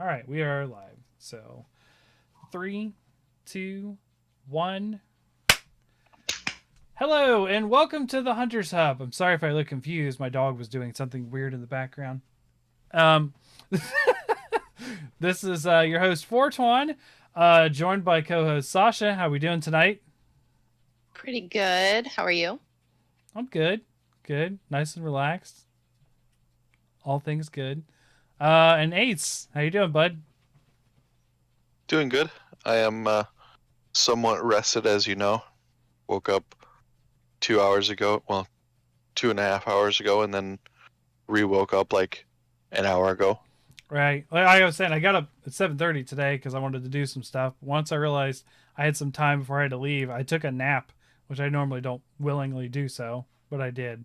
All right, we are live. So, three, two, one. Hello, and welcome to the Hunters Hub. I'm sorry if I look confused. My dog was doing something weird in the background. Um, this is your host Fortuan, joined by co-host Sasha. How we doing tonight? Pretty good. How are you? I'm good, good, nice and relaxed. All things good. And Ace, how you doing, bud? Doing good. I am somewhat rested, as you know. Woke up 2 hours ago, well, 2.5 hours ago, and then re-woke up like an hour ago. Right. Like I was saying, I got up at 7:30 today because I wanted to do some stuff. Once I realized I had some time before I had to leave, I took a nap, which I normally don't willingly do so, but I did.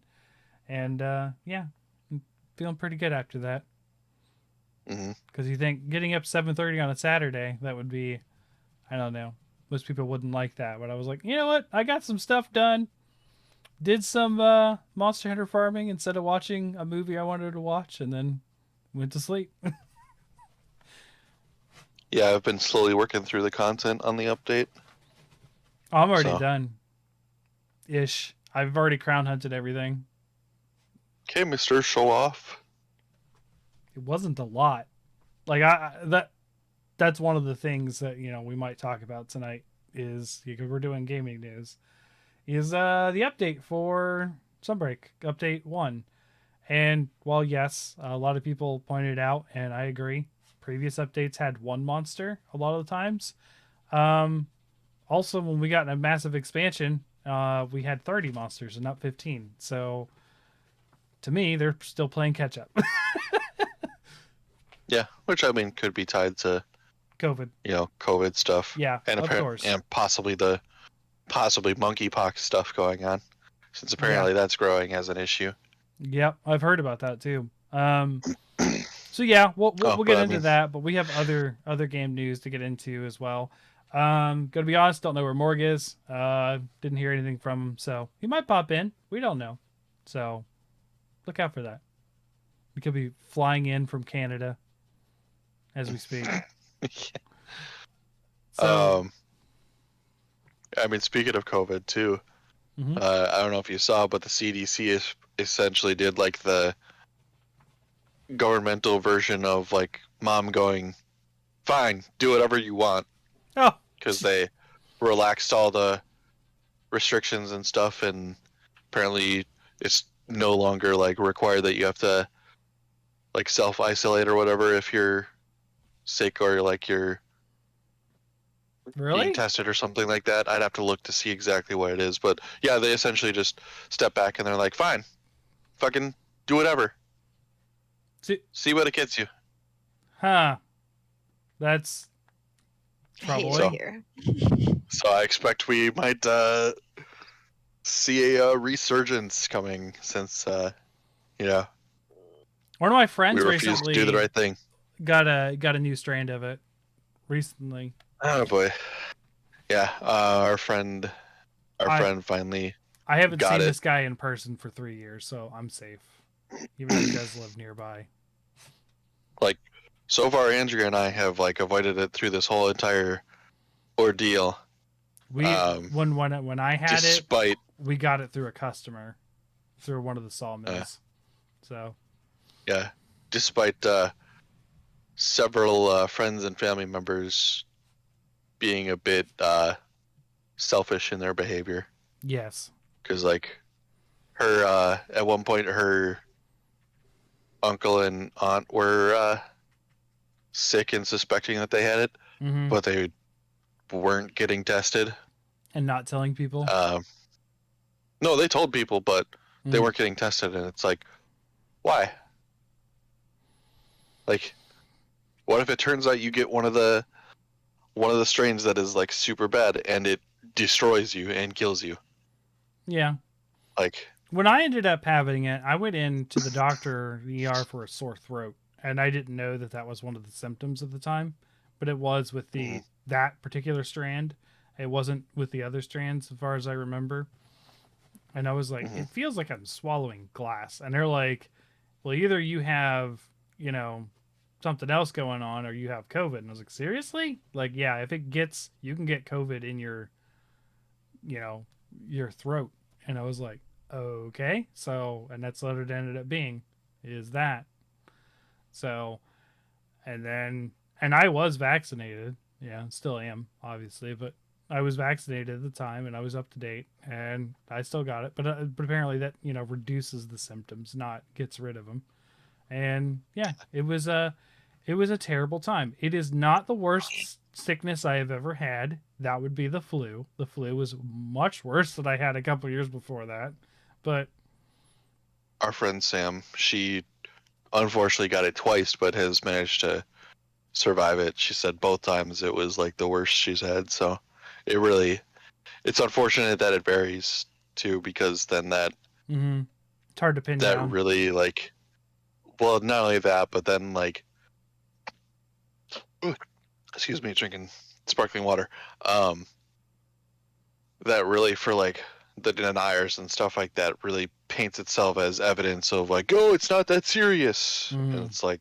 And yeah, I'm feeling pretty good after that. hmm Because you think getting up 7:30 on a Saturday, that would be, I don't know, most people wouldn't like that. But I was like, you know what? I got some stuff done. Did some Monster Hunter farming instead of watching a movie I wanted to watch, and then went to sleep. Yeah, I've been slowly working through the content on the update. I'm already So, done ish. I've already crown hunted everything. okay, Mister, show off. It wasn't a lot. Like that's one of the things that we might talk about tonight is because we're doing gaming news is the update for Sunbreak update 1. And while yes, a lot of people pointed out and I agree, previous updates had one monster a lot of the times. Um Also when we got a massive expansion, we had 30 monsters and not 15. So to me, they're still playing catch up. Yeah, which I mean could be tied to COVID. COVID stuff, Yeah, and of course. and possibly monkeypox stuff going on, since Yeah. apparently that's growing as an issue. Yep, I've heard about that too. So yeah, we'll Oh, get but I into mean, that, but we have other game news to get into as well. Gonna be honest, don't know where Morg is. Didn't hear anything from him, so he might pop in. We don't know, so look out for that. We could be flying in from Canada as we speak. So, um, I mean, speaking of COVID too. mhm. I don't know if you saw, but the CDC is essentially did like the governmental version of like mom going, "Fine, do whatever you want," Oh, because they relaxed all the restrictions and stuff, and apparently it's no longer like required that you have to like self isolate or whatever if you're sick or like you're being really? tested or something like that. I'd have to look to see exactly what it is, but yeah, they essentially just step back and they're like, "Fine, fucking do whatever, See, see what it gets you." huh? That's I hate it So troubling. here. So I expect we might see a resurgence coming since you know One of my we friends refuse to do the recently right thing. got a new strand of it recently. Oh boy, yeah. Our I friend finally I haven't got seen it. this guy in person for 3 years, so I'm safe. Even though he does live nearby. Like so far, Andrea and I have like avoided it through this whole entire ordeal. We Um, when I had it, despite we got it through a customer, through one of the uh, sawmills. So yeah, despite several friends and family members being a bit selfish in their behavior, yes, because like her at one point her uncle and aunt were sick and suspecting that they had it, mm-hmm. but they weren't getting tested. And not telling people. Um, no, they told people, but they Mm. weren't getting tested, and it's like, why? Like, what if it turns out you get one of the strains that is like super bad and it destroys you and kills you? Yeah. Like, When I ended up having it, I went into the doctor, the ER, for a sore throat, and I didn't know that that was one of the symptoms at the time, but it was with mm, the that particular strand. It wasn't with the other strands, as far as I remember. And I was like, mm, it feels like I'm swallowing glass. And they're like, well, either you have, you know, something else going on or you have COVID. And I was like, seriously? Like, yeah, if it gets, you can get COVID in your, you know, your throat. And I was like, okay. So, and that's what it ended up being, is that. So, and I was vaccinated. Yeah, still am, obviously, but I was vaccinated at the time and I was up to date and I still got it. But apparently that, you know, reduces the symptoms, not gets rid of them. And yeah, it was a terrible time. It is not the worst sickness I have ever had. That would be the flu. The flu was much worse than I had a couple years before that. But Our friend Sam, she unfortunately got it twice, but has managed to survive it. She said both times it was like the worst she's had. So it's unfortunate that it varies too, because then it's hard to pin down. really like, well, not only that, but then like, excuse me, drinking sparkling water. That really, for like the deniers and stuff like that, really paints itself as evidence of like, oh, it's not that serious. And it's like,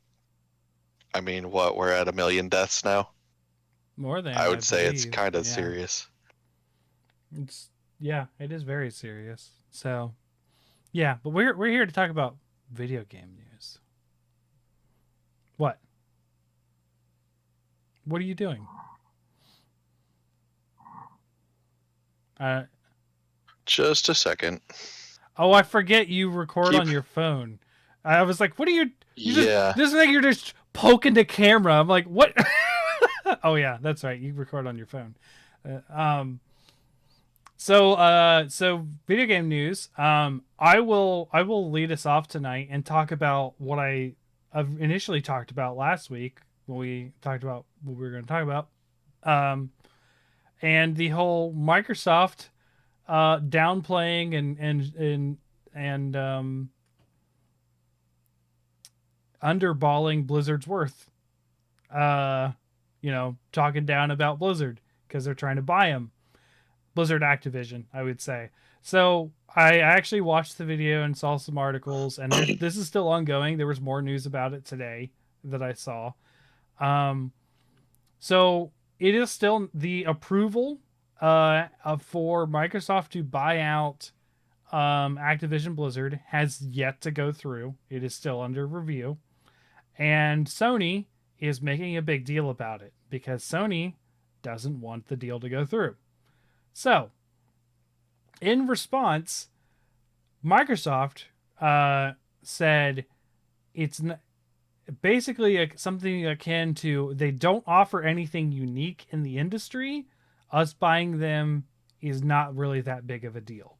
I mean, what, we're at 1 million deaths now? More than I would say believe. it's kind of serious. It is very serious. So, yeah, but we're here to talk about video game news. What? What are you doing? Just a second. Oh, I forget you record on your phone. I was like, what are you? This is like you're just poking the camera. I'm like, what? Oh yeah, that's right. You record on your phone. So video game news. I will lead us off tonight and talk about what I've initially talked about last week when we talked about what we were going to talk about. And the whole Microsoft downplaying and underballing Blizzard's worth. You know, talking down about Blizzard because they're trying to buy them. Blizzard Activision, I would say. So I actually watched the video and saw some articles, and this is still ongoing. There was more news about it today that I saw. So it is still the approval for Microsoft to buy out Activision Blizzard has yet to go through. It is still under review. And Sony is making a big deal about it because Sony doesn't want the deal to go through. So, in response, Microsoft said it's basically something akin to they don't offer anything unique in the industry. Us buying them is not really that big of a deal.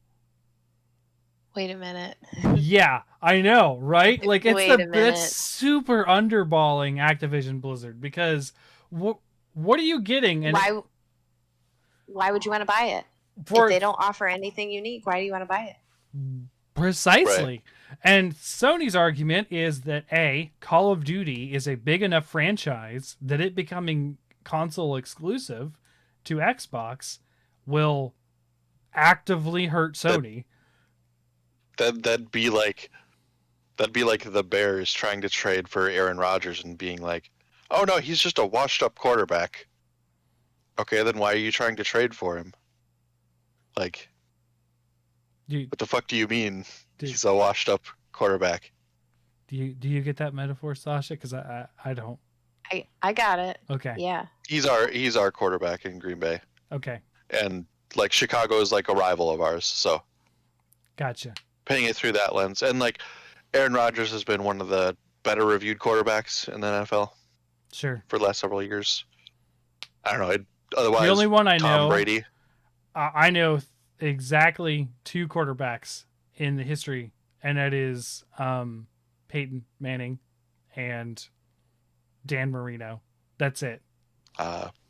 Wait a minute. Yeah, I know, right? Like that's super underballing Activision Blizzard because what are you getting? And why would you want to buy it? If they don't offer anything unique, why do you want to buy it? Precisely. Right. And Sony's argument is that Call of Duty is a big enough franchise that it becoming console exclusive to Xbox will actively hurt Sony. That'd be like the Bears trying to trade for Aaron Rodgers and being like, "Oh no, he's just a washed-up quarterback." Okay, then why are you trying to trade for him? Like, what the fuck do you mean he's a washed-up quarterback? Do you get that metaphor, Sasha? Because I don't. I got it. Okay. Yeah. He's our quarterback in Green Bay. Okay. And like Chicago is like a rival of ours, so. Gotcha. Paying it through that lens, and like Aaron Rodgers has been one of the better reviewed quarterbacks in the NFL. Sure. For the last several years. I don't know. Otherwise, the only one I know, Tom Brady. I know exactly 2 quarterbacks in the history, and that is Peyton Manning and Dan Marino. That's it.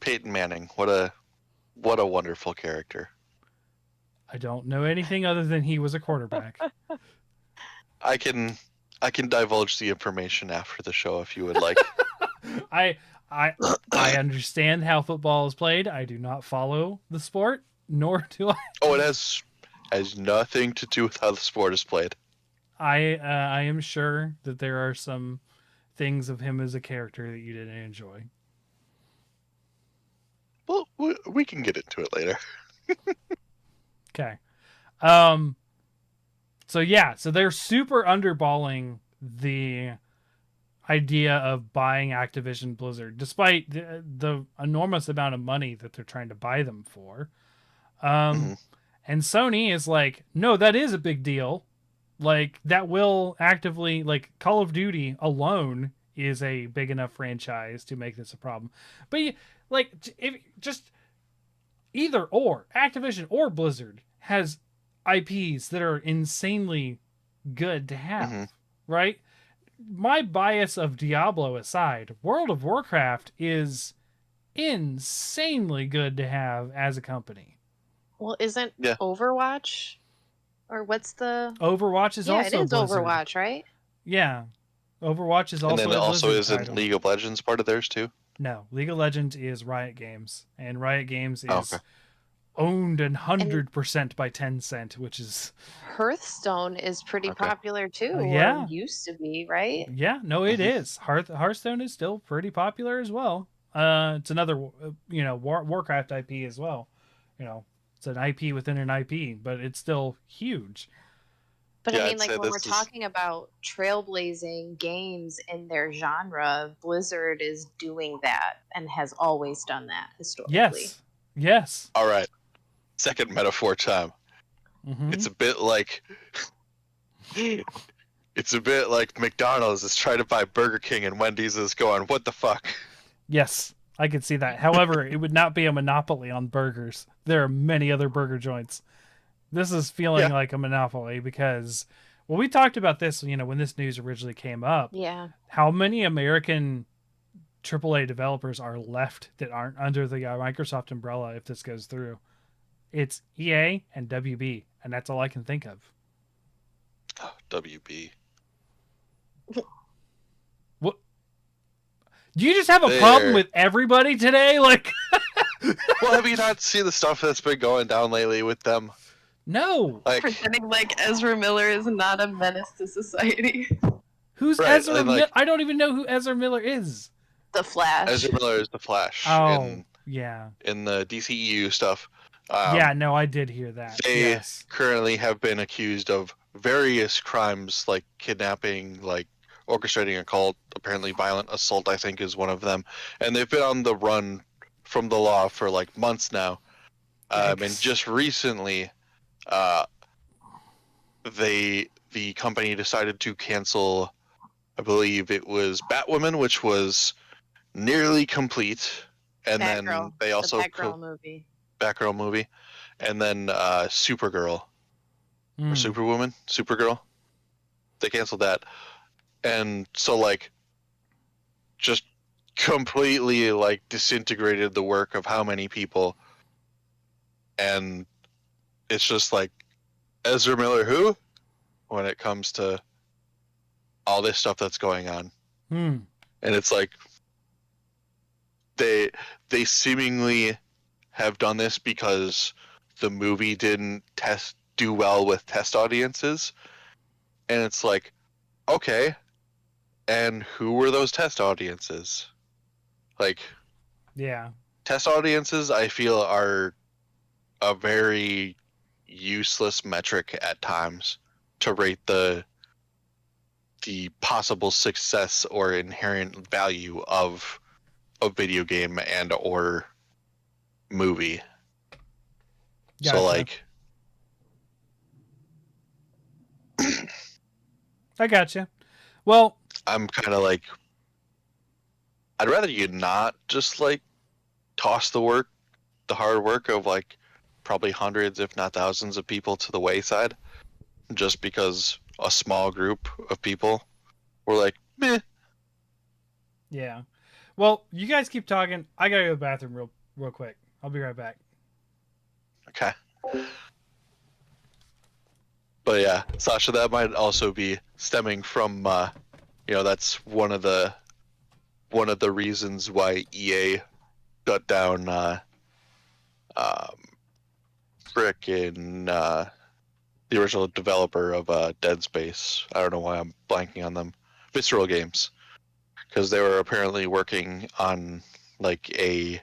Peyton Manning, what a wonderful character. I don't know anything other than he was a quarterback. I can divulge the information after the show if you would like. I understand how football is played. I do not follow the sport, nor do I. Oh, it has nothing to do with how the sport is played. I am sure that there are some things of him as a character that you didn't enjoy? Well, we can get into it later. Okay. So yeah, so they're super underballing the idea of buying Activision Blizzard, despite the enormous amount of money that they're trying to buy them for. And Sony is like, no, that is a big deal. Like, that will actively, like, Call of Duty alone is a big enough franchise to make this a problem. But like, if just either or Activision or Blizzard has IPs that are insanely good to have, right? My bias of Diablo aside, World of Warcraft is insanely good to have as a company. Well, isn't Overwatch, or what's the Overwatch is also it is Blizzard. Overwatch, right? Yeah, Overwatch is also. And then also isn't title. League of Legends part of theirs too? No, League of Legends is Riot Games, and Riot Games is owned 100% by Tencent, which is Hearthstone is pretty popular too. Yeah, or used to be, right? Yeah, no, it is. Hearthstone is still pretty popular as well. It's another, Warcraft IP as well. It's an IP within an IP, but it's still huge. But I mean, like, when we're talking about trailblazing games in their genre, Blizzard is doing that and has always done that historically. Yes. All right. Second metaphor time. It's a bit like McDonald's is trying to buy Burger King and Wendy's is going, what the fuck? Yes, I could see that. However, it would not be a monopoly on burgers. There are many other burger joints. This is feeling like a monopoly because, well, we talked about this, when this news originally came up. Yeah. How many American AAA developers are left that aren't under the Microsoft umbrella if this goes through? It's EA and WB, and that's all I can think of. Oh, WB. What? Do you just have a problem with everybody today? Like, well, have you not seen the stuff that's been going down lately with them? No. Pretending like Ezra Miller is not a menace to society. Who's Ezra Miller? I don't even know who Ezra Miller is. The Flash. Ezra Miller is the Flash. Oh, in the DCEU stuff. No, I did hear that. They currently have been accused of various crimes like kidnapping, like orchestrating a cult, apparently violent assault, I think is one of them. And they've been on the run from the law for like months now. And just recently, the company decided to cancel, I believe it was Batwoman, which was nearly complete. And then they also Batgirl movie, and then Supergirl or Supergirl. They canceled that, and so like, just completely like disintegrated the work of how many people, and it's just like Ezra Miller who, when it comes to all this stuff that's going on, and it's like they seemingly have done this because the movie didn't do well with test audiences, and it's like, okay, and who were those test audiences? Like, test audiences I feel are a very useless metric at times to rate the possible success or inherent value of a video game and or movie. Gotcha. So like I gotcha. Well, I'm kind of like, I'd rather you not just like toss the hard work of like probably hundreds if not thousands of people to the wayside just because a small group of people were like, meh. Yeah. Well, you guys keep talking. I gotta go to the bathroom real quick. I'll be right back. Okay. But yeah, Sasha, that might also be stemming from, that's one of the reasons why EA shut down the original developer of Dead Space. I don't know why I'm blanking on them. Visceral Games. because they were apparently working on like a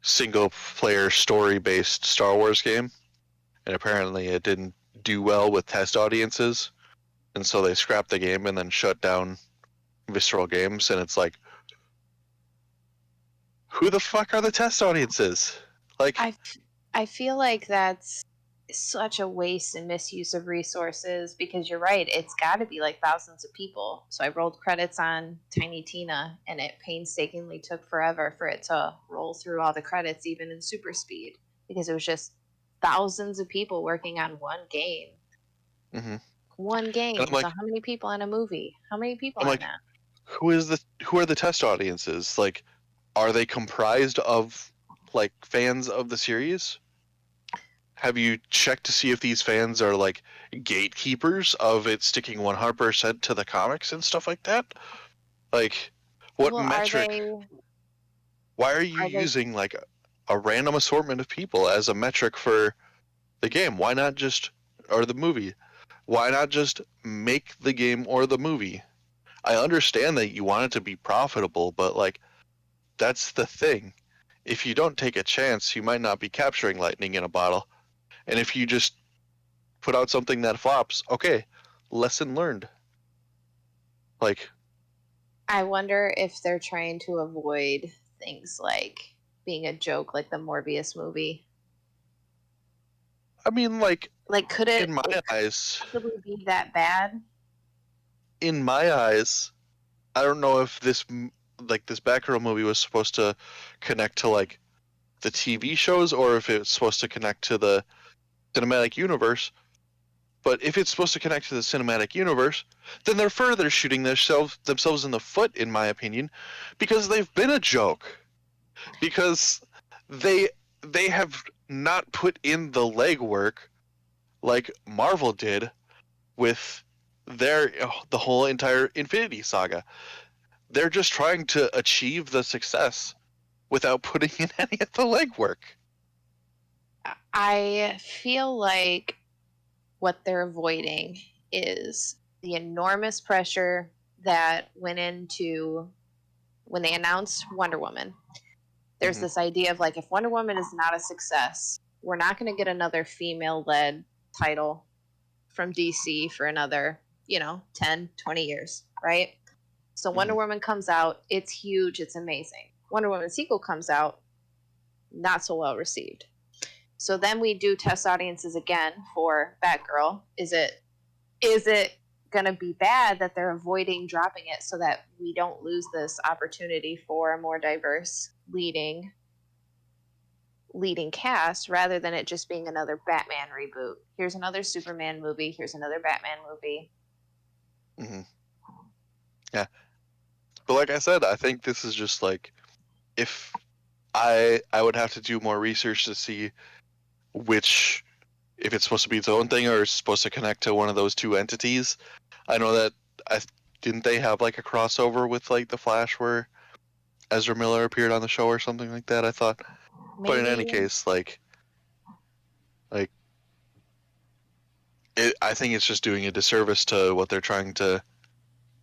single player story based Star Wars game, and apparently it didn't do well with test audiences, and so they scrapped the game and then shut down Visceral Games. And it's like, who the fuck are the test audiences? Like, I feel like that's such a waste and misuse of resources, because you're right, it's got to be like thousands of people. So I rolled credits on Tiny Tina, and it painstakingly took forever for it to roll through all the credits, even in super speed, because it was just thousands of people working on one game. mm-hmm. One game. Like, so how many people in a movie? How many people on that? Who are the test audiences? Like, are they comprised of like fans of the series? Have you checked to see if these fans are like gatekeepers of it sticking 100% to the comics and stuff like that? Like, what metric? Why are you using like a random assortment of people as a metric for the game? Why not just, or the movie? Why not just make the game or the movie? I understand that you want it to be profitable, but like, that's the thing. If you don't take a chance, you might not be capturing lightning in a bottle. And if you just put out something that flops, okay, lesson learned. Like, I wonder if they're trying to avoid things like being a joke, like the Morbius movie. I mean, like could it, in my eyes, possibly be that bad? In my eyes, I don't know if this Batgirl movie was supposed to connect to like the TV shows, or if it's supposed to connect to the cinematic universe. But if it's supposed to connect to the cinematic universe, then they're further shooting themselves in the foot, in my opinion, because they've been a joke. Because they have not put in the legwork like Marvel did with the whole entire Infinity Saga. They're just trying to achieve the success without putting in any of the legwork. I feel like what they're avoiding is the enormous pressure that went into when they announced Wonder Woman. There's this idea of like, if Wonder Woman is not a success, we're not going to get another female-led title from DC for another, 10, 20 years, right? So Wonder Woman comes out, it's huge, it's amazing. Wonder Woman sequel comes out, not so well received. So then we do test audiences again for Batgirl. Is it going to be bad that they're avoiding dropping it so that we don't lose this opportunity for a more diverse leading cast, rather than it just being another Batman reboot? Here's another Superman movie. Here's another Batman movie. Mm-hmm. Yeah. But like I said, I think this is just like, if I would have to do more research to see if it's supposed to be its own thing or it's supposed to connect to one of those two entities. I know that didn't they have like a crossover with like the Flash where Ezra Miller appeared on the show or something like that, I thought. Maybe. But in any case, I think it's just doing a disservice to what they're trying to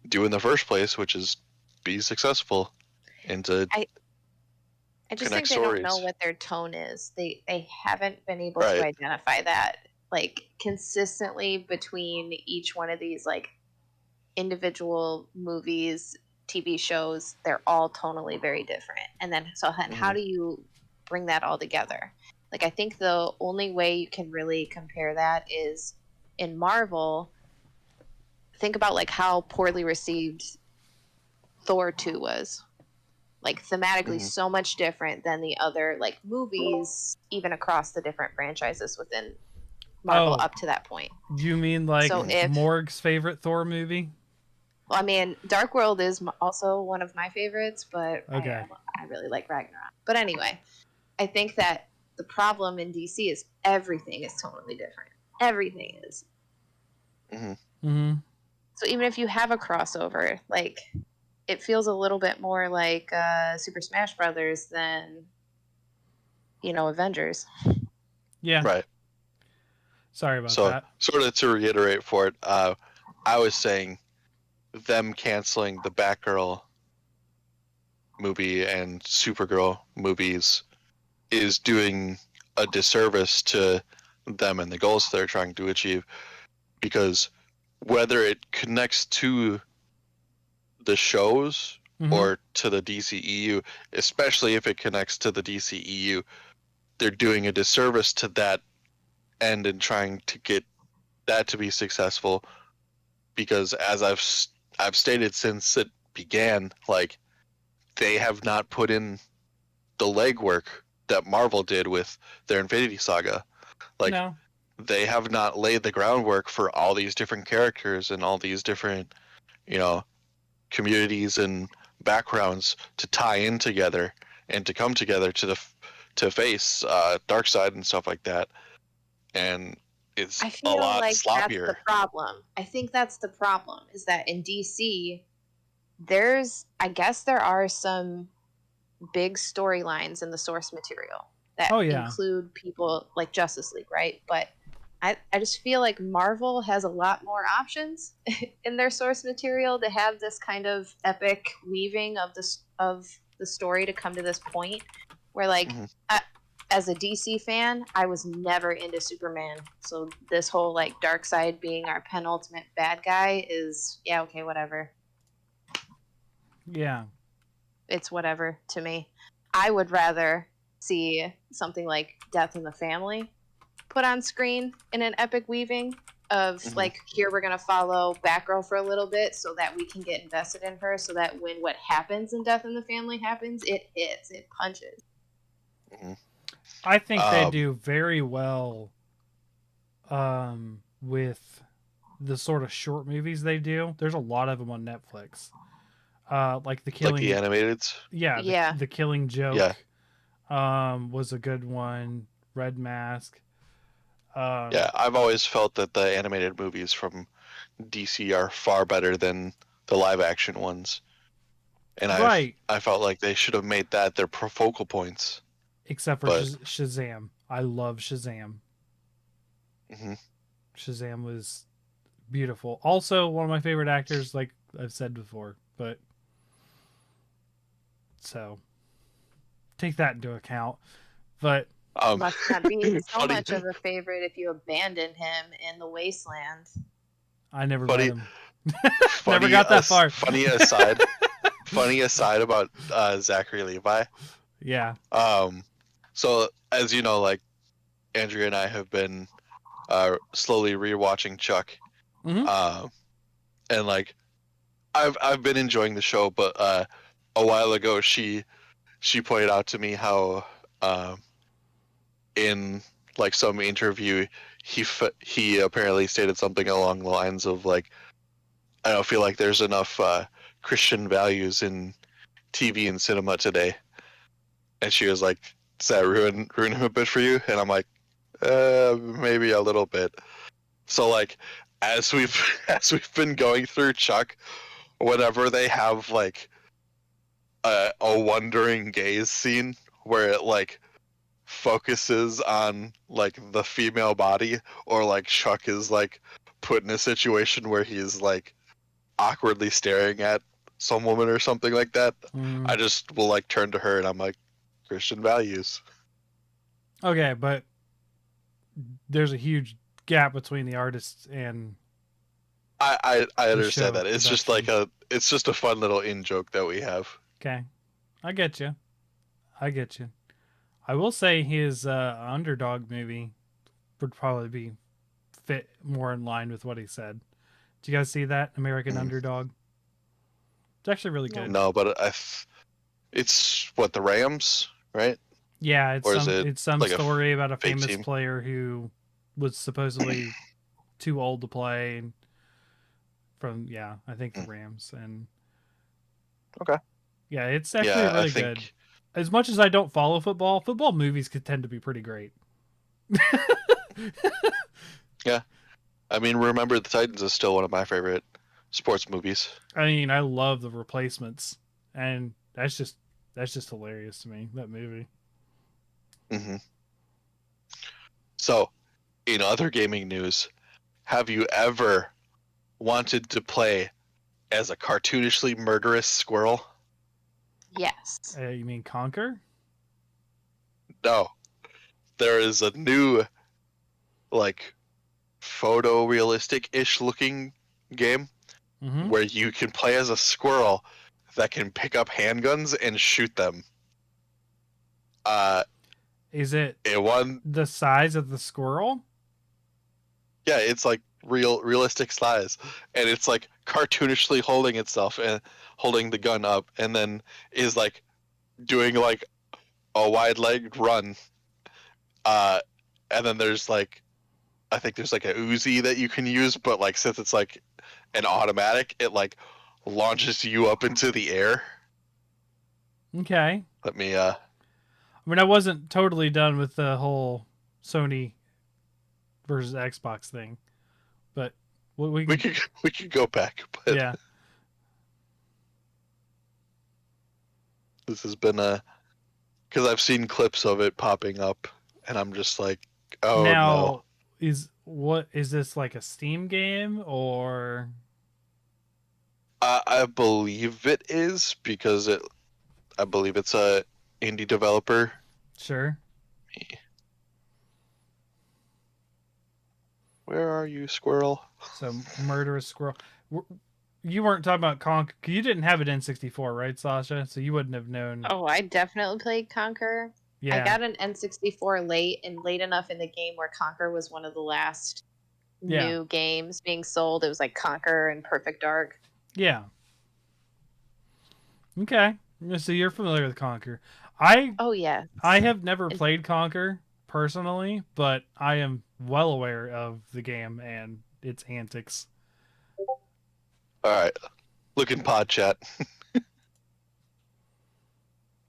do in the first place, which is be successful and to I just think they don't know what their tone is. They haven't been able to identify that like consistently between each one of these like individual movies, TV shows. They're all tonally very different. And then how do you bring that all together? Like, I think the only way you can really compare that is in Marvel. Think about like how poorly received Thor 2 was. Like, thematically so much different than the other like movies, even across the different franchises within Marvel up to that point. You mean like Morg's favorite Thor movie? Well, I mean, Dark World is also one of my favorites, but okay. I really like Ragnarok. But anyway, I think that the problem in DC is everything is totally different. Everything is. So even if you have a crossover, like, it feels a little bit more like Super Smash Brothers than, Avengers. Yeah. Right. Sorry about that. Sort of to reiterate for it, I was saying them canceling the Batgirl movie and Supergirl movies is doing a disservice to them and the goals they're trying to achieve, because whether it connects to the shows Mhm. or to the DCEU, especially if it connects to the DCEU, they're doing a disservice to that end and trying to get that to be successful. Because as I've stated since it began, like, they have not put in the legwork that Marvel did with their Infinity Saga. Like, No. they have not laid the groundwork for all these different characters and all these different, you know, communities and backgrounds to tie in together and to come together to face Darkseid and stuff like that. And it's I a feel lot like that's the sloppier. problem. I think that's the problem is that in DC, I guess there are some big storylines in the source material that Oh, yeah. include people like Justice League, right? But I just feel like Marvel has a lot more options in their source material to have this kind of epic weaving of the story to come to this point where, like, Mhm. as a DC fan, I was never into Superman. So this whole like Darkseid being our penultimate bad guy is, yeah, okay, whatever. Yeah. It's whatever to me. I would rather see something like Death in the Family put on screen in an epic weaving of like, here we're gonna follow Batgirl for a little bit so that we can get invested in her, so that when what happens in Death in the Family happens, it hits, it punches. I think they do very well with the sort of short movies they do. There's a lot of them on Netflix. Like the Like Killing, the animateds. yeah, Yeah. the Killing Yeah. Joke, was a good one. Red Mask. Yeah, I've always felt that the animated movies from DC are far better than the live action ones. And right. I felt like they should have made that their focal points. Except for But Shazam. I love Shazam. mhm. Shazam was beautiful. Also, one of my favorite actors, like I've said before. But so take that into account. But Must not be so funny, much of a favorite if you abandon him in the wasteland. I never funny, met him. funny, Never got that far. funny aside. Funny aside about Zachary Levi. Yeah. So as you know, like, Andrea and I have been slowly rewatching Chuck. Mhm. And like, I've been enjoying the show, but a while ago she pointed out to me how in like some interview he apparently stated something along the lines of like, I don't feel like there's enough Christian values in TV and cinema today. And she was like, does that ruin him a bit for you? And I'm like, maybe a little bit. So like, as we've been going through Chuck, whenever they have like a wandering gaze scene where it like focuses on like the female body, or like Chuck is like put in a situation where he's like awkwardly staring at some woman or something like that, I just will like turn to her and I'm like, Christian values. Okay, but there's a huge gap between the artists and I understand show that. It's just like it's just a fun little in joke that we have. okay. I get you. I will say his Underdog movie would probably be fit more in line with what he said. Do you guys see that American Underdog? It's actually really good. No, but it's what, the Rams, right? Yeah, it's Or is some like story about a fake famous team? player who was supposedly too old to play from I think the Rams. And Okay. yeah, it's actually really good. As much as I don't follow football movies could tend to be pretty great. Yeah. I mean, Remember the Titans is still one of my favorite sports movies. I mean, I love The Replacements, and that's just hilarious to me, that movie. Mm-hmm. So, in other gaming news, have you ever wanted to play as a cartoonishly murderous squirrel? Yes. You mean Conquer? No, there is a new like photorealistic-ish looking game Mm-hmm. where you can play as a squirrel that can pick up handguns and shoot them. Is it It won. the size of the squirrel? Yeah, it's like realistic size, and it's like cartoonishly holding itself and holding the gun up, and then is like doing like a wide leg run. Uh, and then there's like I think there's like a Uzi that you can use, but like since it's like an automatic, it like launches you up into the air. Okay. Let me I mean, I wasn't totally done with the whole Sony versus Xbox thing, but we we can, could go back, but yeah. this has been a because I've seen clips of it popping up, and I'm just like, oh no. Now, is this like a Steam game or? I believe it is because I believe it's a indie developer. Sure. Where are you, squirrel? So murderous squirrel. You weren't talking about Conk. You didn't have an N64, right, Sasha? So you wouldn't have known. Oh, I definitely played Conquer. Yeah. I got an N64 late enough in the game where Conquer was one of the last new games being sold. It was like Conquer and Perfect Dark. Yeah. Okay. So you're familiar with Conquer. Oh yeah. I have never played Conquer personally, but I am well aware of the game and its antics. All right, look in pod chat.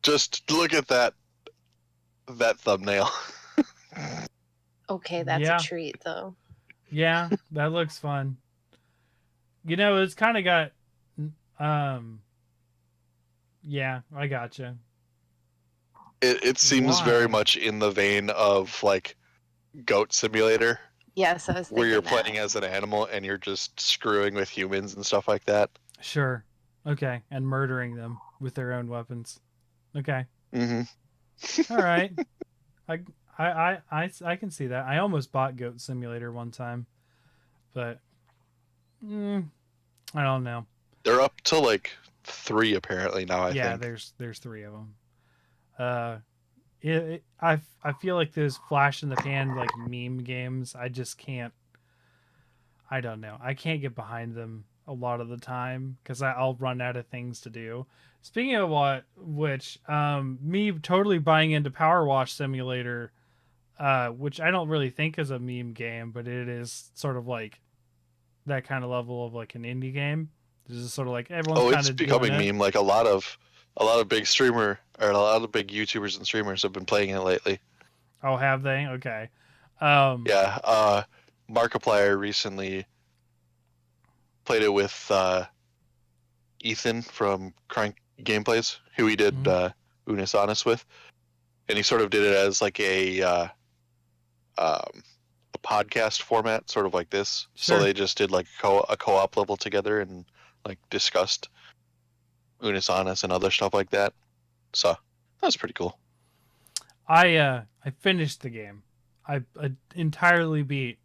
Just look at that thumbnail. Okay, that's Yeah. a treat though. Yeah, that looks fun. You know, it's kind of got yeah, I gotcha. It seems very Why? much in the vein of like Goat Simulator, Yes, I was thinking where you're that. playing as an animal and you're just screwing with humans and stuff like that. Sure. Okay, and murdering them with their own weapons. Okay. Mm-hmm. All right. I can see that. I almost bought Goat Simulator one time, but I don't know. They're up to like 3 apparently now. I Yeah, think. there's 3 of them. I feel like those flash in the pan like meme games. I just can't. I don't know. I can't get behind them a lot of the time because I'll run out of things to do. Speaking of me totally buying into Power Wash Simulator, which I don't really think is a meme game, but it is sort of like that kind of level of like an indie game. This is sort of like everyone's Oh, kind it's of doing becoming it. meme. Like a lot of big streamer or a lot of big YouTubers and streamers have been playing it lately. Oh, have they? Okay. Yeah. Markiplier recently played it with Ethan from Crank Gameplays, who he did Unis Honest with, and he sort of did it as like a podcast format, sort of like this. Sure. So they just did like a co-op level together and like discussed Unis Honest and other stuff like that. So that's pretty cool. I finished the game. I entirely beat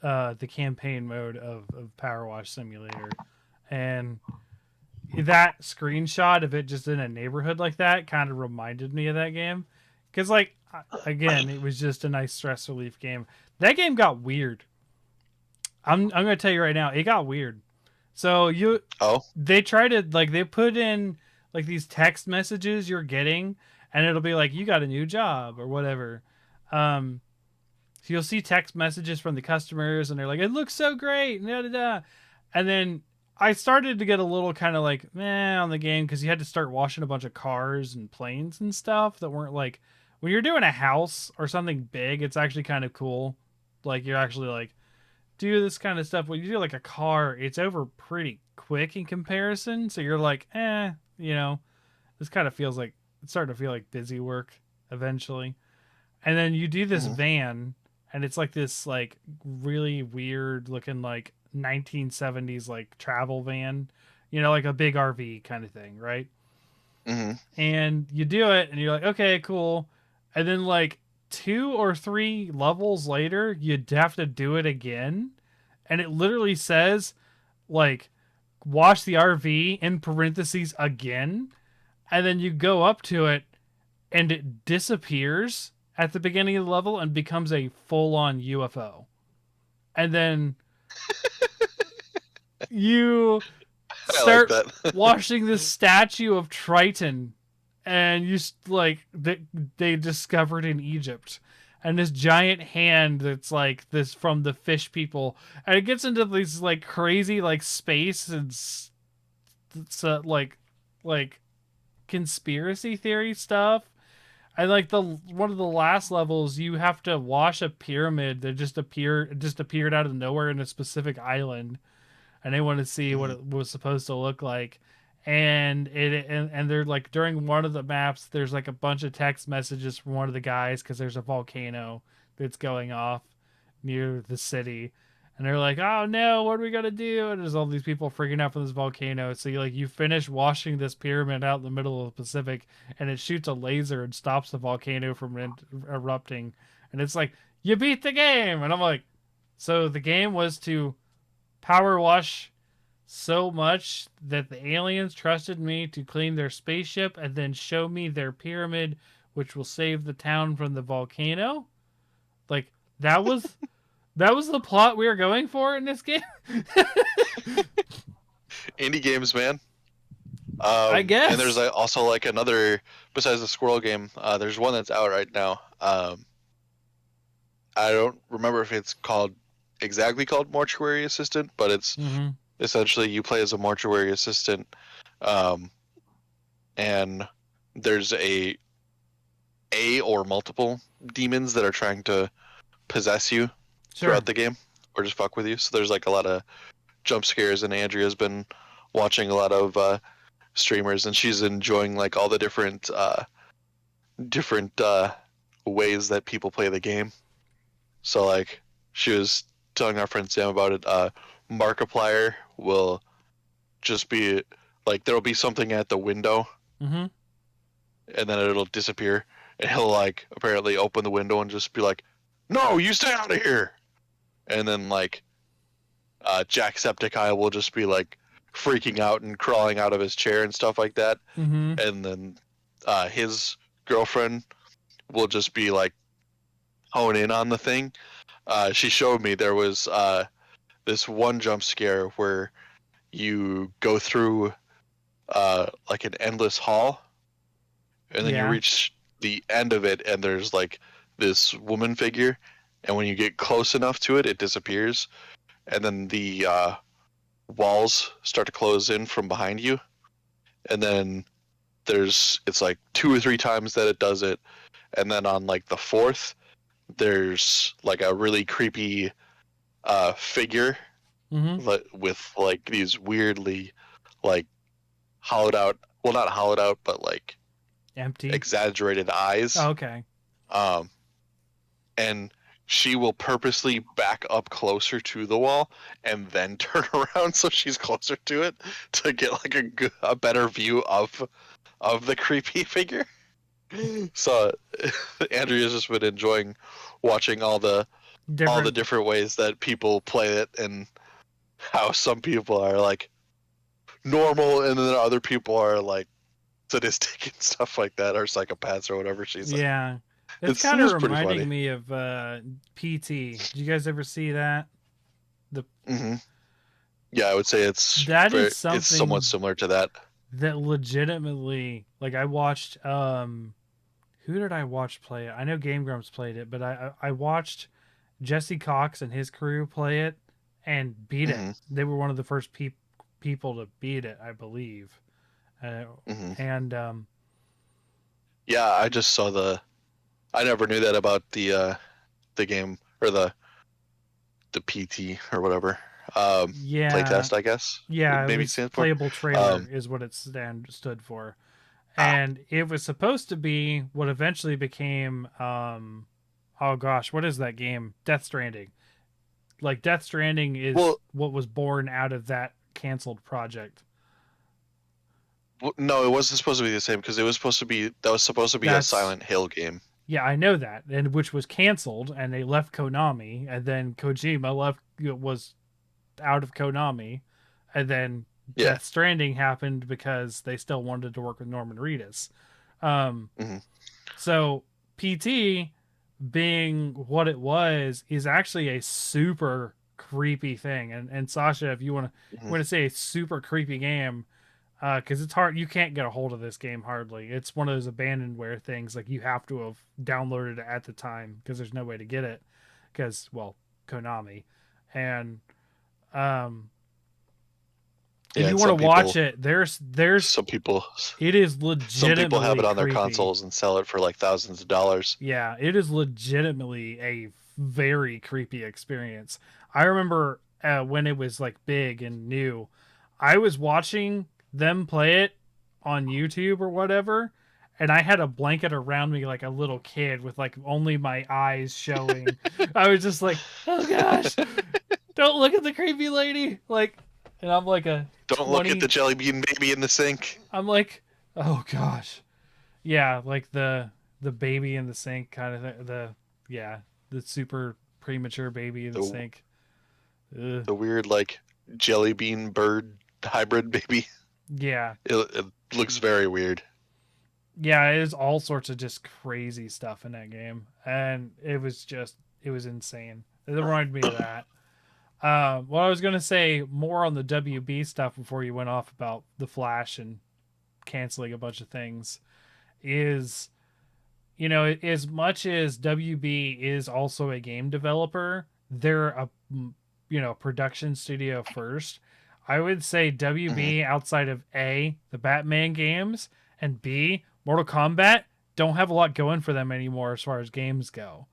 the campaign mode of Power Wash Simulator, and that screenshot of it just in a neighborhood like that kind of reminded me of that game. Because like again, it was just a nice stress relief game. That game got weird. I'm gonna tell you right now, it got weird. So they try to like they put in like these text messages you're getting, and it'll be like you got a new job or whatever. So you'll see text messages from the customers, and they're like, "It looks so great," da da da. And then I started to get a little kind of like meh on the game because you had to start washing a bunch of cars and planes and stuff that weren't like when you're doing a house or something big. It's actually kind of cool. Like you're actually like do this kind of stuff. When you do like a car, it's over pretty quick in comparison. So you're like, this kind of feels like it's starting to feel like busy work eventually. And then you do this van, and it's like this like really weird looking like 1970s like travel van, like a big RV kind of thing, right? Mm-hmm. And you do it, and you're like, okay, cool. And then like 2 or 3 levels later, you'd have to do it again, and it literally says like wash the RV in parentheses again, and then you go up to it, and it disappears at the beginning of the level and becomes a full-on UFO. And then you I like start that. washing this statue of Triton, and you like they discovered in Egypt, and this giant hand that's like this from the fish people, and it gets into these like crazy like space and like conspiracy theory stuff. And like the one of the last levels, you have to wash a pyramid that just appeared out of nowhere in a specific island, and they want to see what Mhm. it was supposed to look like. And they're like during one of the maps, there's like a bunch of text messages from one of the guys because there's a volcano that's going off near the city, and they're like, "Oh no, what are we gonna do?" And there's all these people freaking out from this volcano. So you finish washing this pyramid out in the middle of the Pacific, and it shoots a laser and stops the volcano from erupting. And it's like, you beat the game, and I'm like, so the game was to power wash so much that the aliens trusted me to clean their spaceship and then show me their pyramid, which will save the town from the volcano. Like that was the plot we were going for in this game. Indie games, man. I And there's guess. also like another besides the squirrel game. There's one that's out right now. I don't remember if it's exactly called Mortuary Assistant, but it's Mm-hmm. essentially you play as a mortuary assistant, um, and there's a or multiple demons that are trying to possess you Sure. throughout the game or just fuck with you. So there's like a lot of jump scares, and Andrea's been watching a lot of streamers, and she's enjoying like all the different ways that people play the game. So like she was telling our friend Sam about it. Markiplier will just be like there'll be something at the window, Mm-hmm. and then it'll disappear, and he'll like apparently open the window and just be like, "No, you stay out of here!" And then like Jacksepticeye will just be like freaking out and crawling out of his chair and stuff like that. Mm-hmm. And then his girlfriend will just be like hone in on the thing. She showed me there was this one jump scare where you go through like an endless hall, and then you Yeah. reach the end of it, and there's like this woman figure, and when you get close enough to it, it disappears, and then the walls start to close in from behind you, and then it's like 2 or 3 times that it does it, and then on like the fourth, there's like a really creepy figure Mm-hmm. with like these weirdly like hollowed out, well, not hollowed out, but like Empty. exaggerated eyes. Oh, okay. Um, and she will purposely back up closer to the wall and then turn around so she's closer to it to get like a better view of the creepy figure. So Andrea's just been enjoying watching all the different ways that people play it, and how some people are like normal and then other people are like sadistic and stuff like that, or psychopaths or whatever she's like. Yeah. It's It's kind of pretty funny. reminding me of PT. Did you guys ever see that? Hmm. Yeah, I would say it's It's it's somewhat similar to that. that legitimately, like, I watched who did I watch play it? I know Game Grumps played it, but I watched Jesse Cox and his crew play it and beat it. Hmm. They were one of the first people to beat it, I believe. Hmm. And Yeah, I just saw I never knew that about the game, or the PT or whatever. yeah, Playtest, I guess. yeah, It it maybe was stands for. playable trailer Um, is what it stood for. ah, And it was supposed to be what eventually became oh gosh, what is that game? Death Stranding. Like Death Stranding is well, what was born out of that canceled project. No, it wasn't supposed to be the same because that was supposed to be a That's Silent Hill game. Yeah, I know that, and which was canceled, and they left Konami, and then Kojima was out of Konami, and then Yeah. Death Stranding happened because they still wanted to work with Norman Reedus. Mhm. So PT, being what it was, is actually a super creepy thing. And Sasha, if you want to say a super creepy game, because it's hard, you can't get a hold of this game hardly. It's one of those abandonware things. Like, you have to have downloaded it at the time because there's no way to get it because, well, Konami. And if you want to watch it, there's some people it is legitimately some people have it on their creepy. consoles and sell it for like thousands of dollars. Yeah, it is legitimately a very creepy experience. I remember when it was like big and new, I was watching them play it on YouTube or whatever, and I had a blanket around me like a little kid with like only my eyes showing. I was just like, oh gosh, don't look at the creepy lady. Like, and I'm like a Don't 20... look at the jelly bean baby in the sink. I'm like, oh gosh. Yeah, like the baby in the sink kind of thing. The super premature baby in the sink. Ugh. The weird like jelly bean bird hybrid baby. Yeah. It looks very weird. Yeah, it is all sorts of just crazy stuff in that game. And it was insane. It reminded me of that. What I was going to say more on the WB stuff before you went off about the Flash and canceling a bunch of things is, you know, as much as WB is also a game developer, they're a, you know, production studio first. I would say WB outside of A, the Batman games, and B, Mortal Kombat, don't have a lot going for them anymore as far as games go.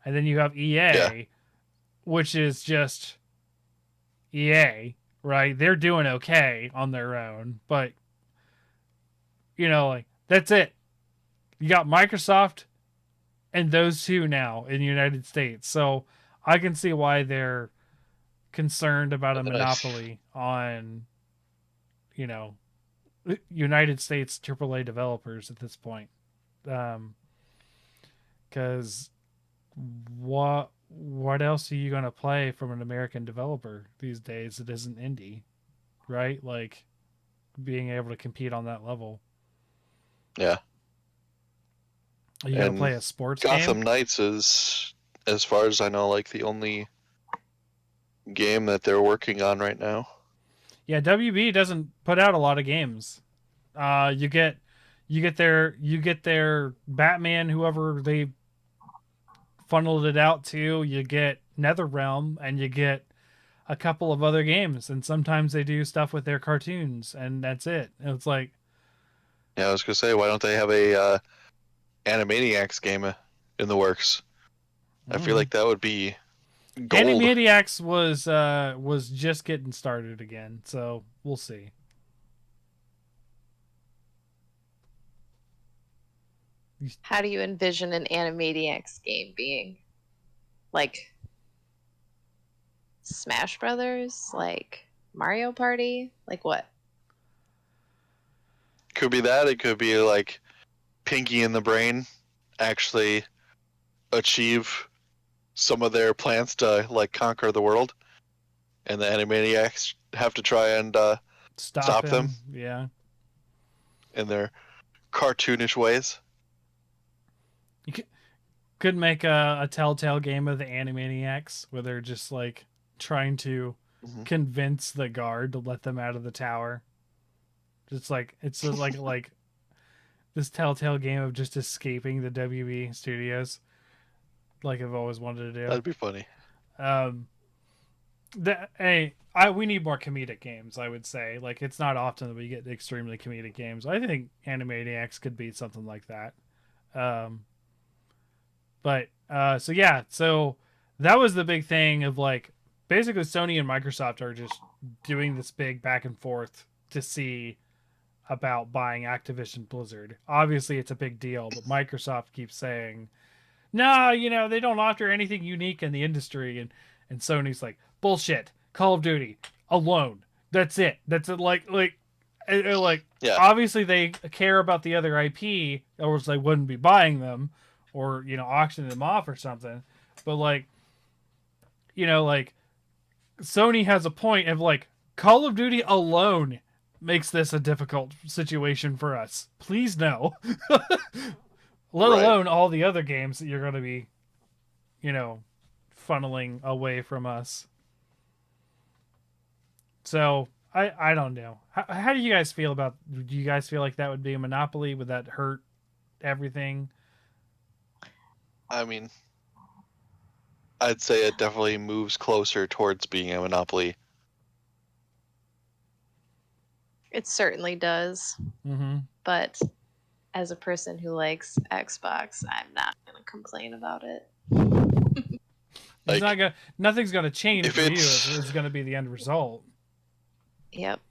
And then you have EA, which is just EA, right? They're doing okay on their own, but you know, like, that's it. You got Microsoft and those two now in the United States. So I can see why they're concerned about a monopoly on, you know, United States AAA developers at this point. Because what else are you going to play from an American developer these days that isn't indie, right? Like, being able to compete on that level. Yeah. Are you going to play a sports Gotham game? Knights is, as far as I know, like the only game that they're working on right now. Yeah, WB doesn't put out a lot of games. You get their Batman, whoever they funneled it out to. You get NetherRealm, and you get a couple of other games, and sometimes they do stuff with their cartoons, and that's it. And it's like, yeah, I was gonna say, why don't they have a Animaniacs game in the works? I feel like that would be gold. Animaniacs was just getting started again, so we'll see. How do you envision an Animaniacs game being? Like Smash Brothers? Like Mario Party? Like what? Could be that. It could be like Pinky and the Brain actually achieve some of their plans to like conquer the world, and the Animaniacs have to try and stop them. Yeah, in their cartoonish ways. You could make a Telltale game of the Animaniacs where they're just like trying to convince the guard to let them out of the tower. It's just like this Telltale game of just escaping the WB studios, like I've always wanted to do. That'd be funny. We need more comedic games, I would say. Like, it's not often that we get extremely comedic games. I think Animaniacs could be something like that. So that was the big thing of like, basically Sony and Microsoft are just doing this big back and forth to see about buying Activision Blizzard. Obviously it's a big deal, but Microsoft keeps saying, no, you know, they don't offer anything unique in the industry. And Sony's like, bullshit. Call of Duty alone. That's it. Like like, Yeah. obviously they care about the other IP, or else they wouldn't be buying them, or auctioning them off or something. But like, like Sony has a point of like Call of Duty alone makes this a difficult situation for us. Please no. Let Right. alone all the other games that you're going to be, funneling away from us. So I don't know. How do you guys feel about? Do you guys feel like that would be a monopoly? Would that hurt everything? I mean, I'd say it definitely moves closer towards being a monopoly. It certainly does. Mm-hmm. But as a person who likes Xbox, I'm not going to complain about it. It's Like, not gonna. Nothing's gonna change if for you. it's- It's gonna be the end result. Yep.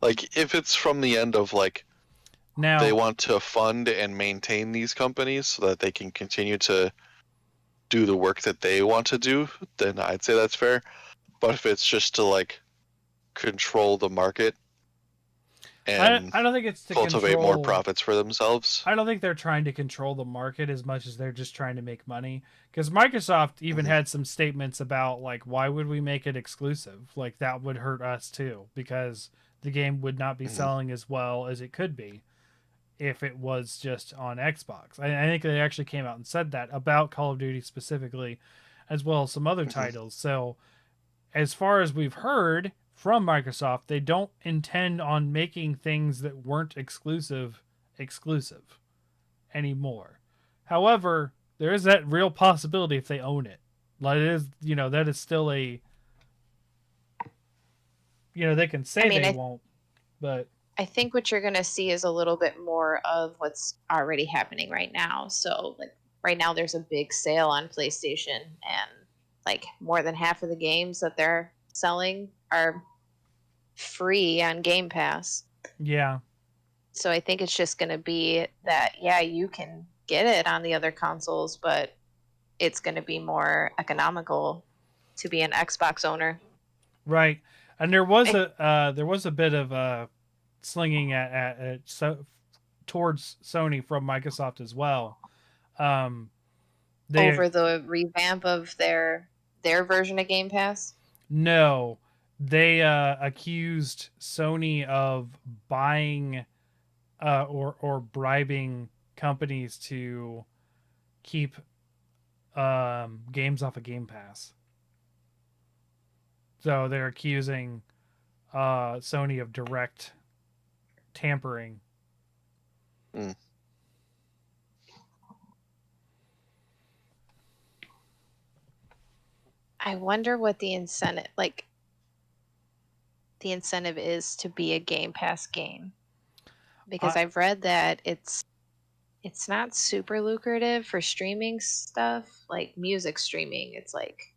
Like, if it's from the end of like Now they want to fund and maintain these companies so that they can continue to do the work that they want to do, then I'd say that's fair. But if it's just to like control the market and I don't think it's to cultivate control, more profits for themselves, I don't think they're trying to control the market as much as they're just trying to make money. Because Microsoft even had some statements about like, why would we make it exclusive? Like that would hurt us too, because the game would not be selling as well as it could be if it was just on Xbox. I think they actually came out and said that about Call of Duty specifically, as well as some other titles. So as far as we've heard from Microsoft, they don't intend on making things that weren't exclusive anymore. However, there is that real possibility if they own it. Like it is, that is still a, they can say they won't, but I think what you're going to see is a little bit more of what's already happening right now. So, like, right now there's a big sale on PlayStation, and like more than half of the games that they're selling are free on Game Pass. yeah. So I think it's just going to be that, yeah, you can get it on the other consoles, but it's going to be more economical to be an Xbox owner. Right. And there was a bit of slinging towards Sony from Microsoft as well. Over the revamp of their version of Game Pass. No, they accused Sony of buying or bribing companies to keep games off of Game Pass. So they're accusing Sony of direct tampering. Mm. I wonder what the incentive is to be a Game Pass game. Because I've read that it's not super lucrative for streaming stuff, like music streaming. It's like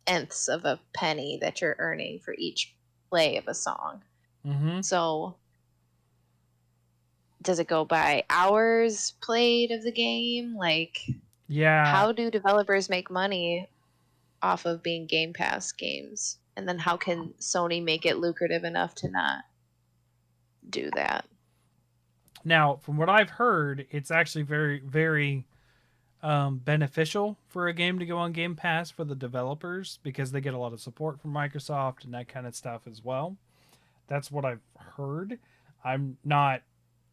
nths of a penny that you're earning for each play of a song. Mm-hmm. So does it go by hours played of the game? Like, yeah, how do developers make money off of being Game Pass games? And then how can Sony make it lucrative enough to not do that? Now, from what I've heard, it's actually very, very beneficial for a game to go on Game Pass for the developers because they get a lot of support from Microsoft and that kind of stuff as well. That's what I've heard. I'm not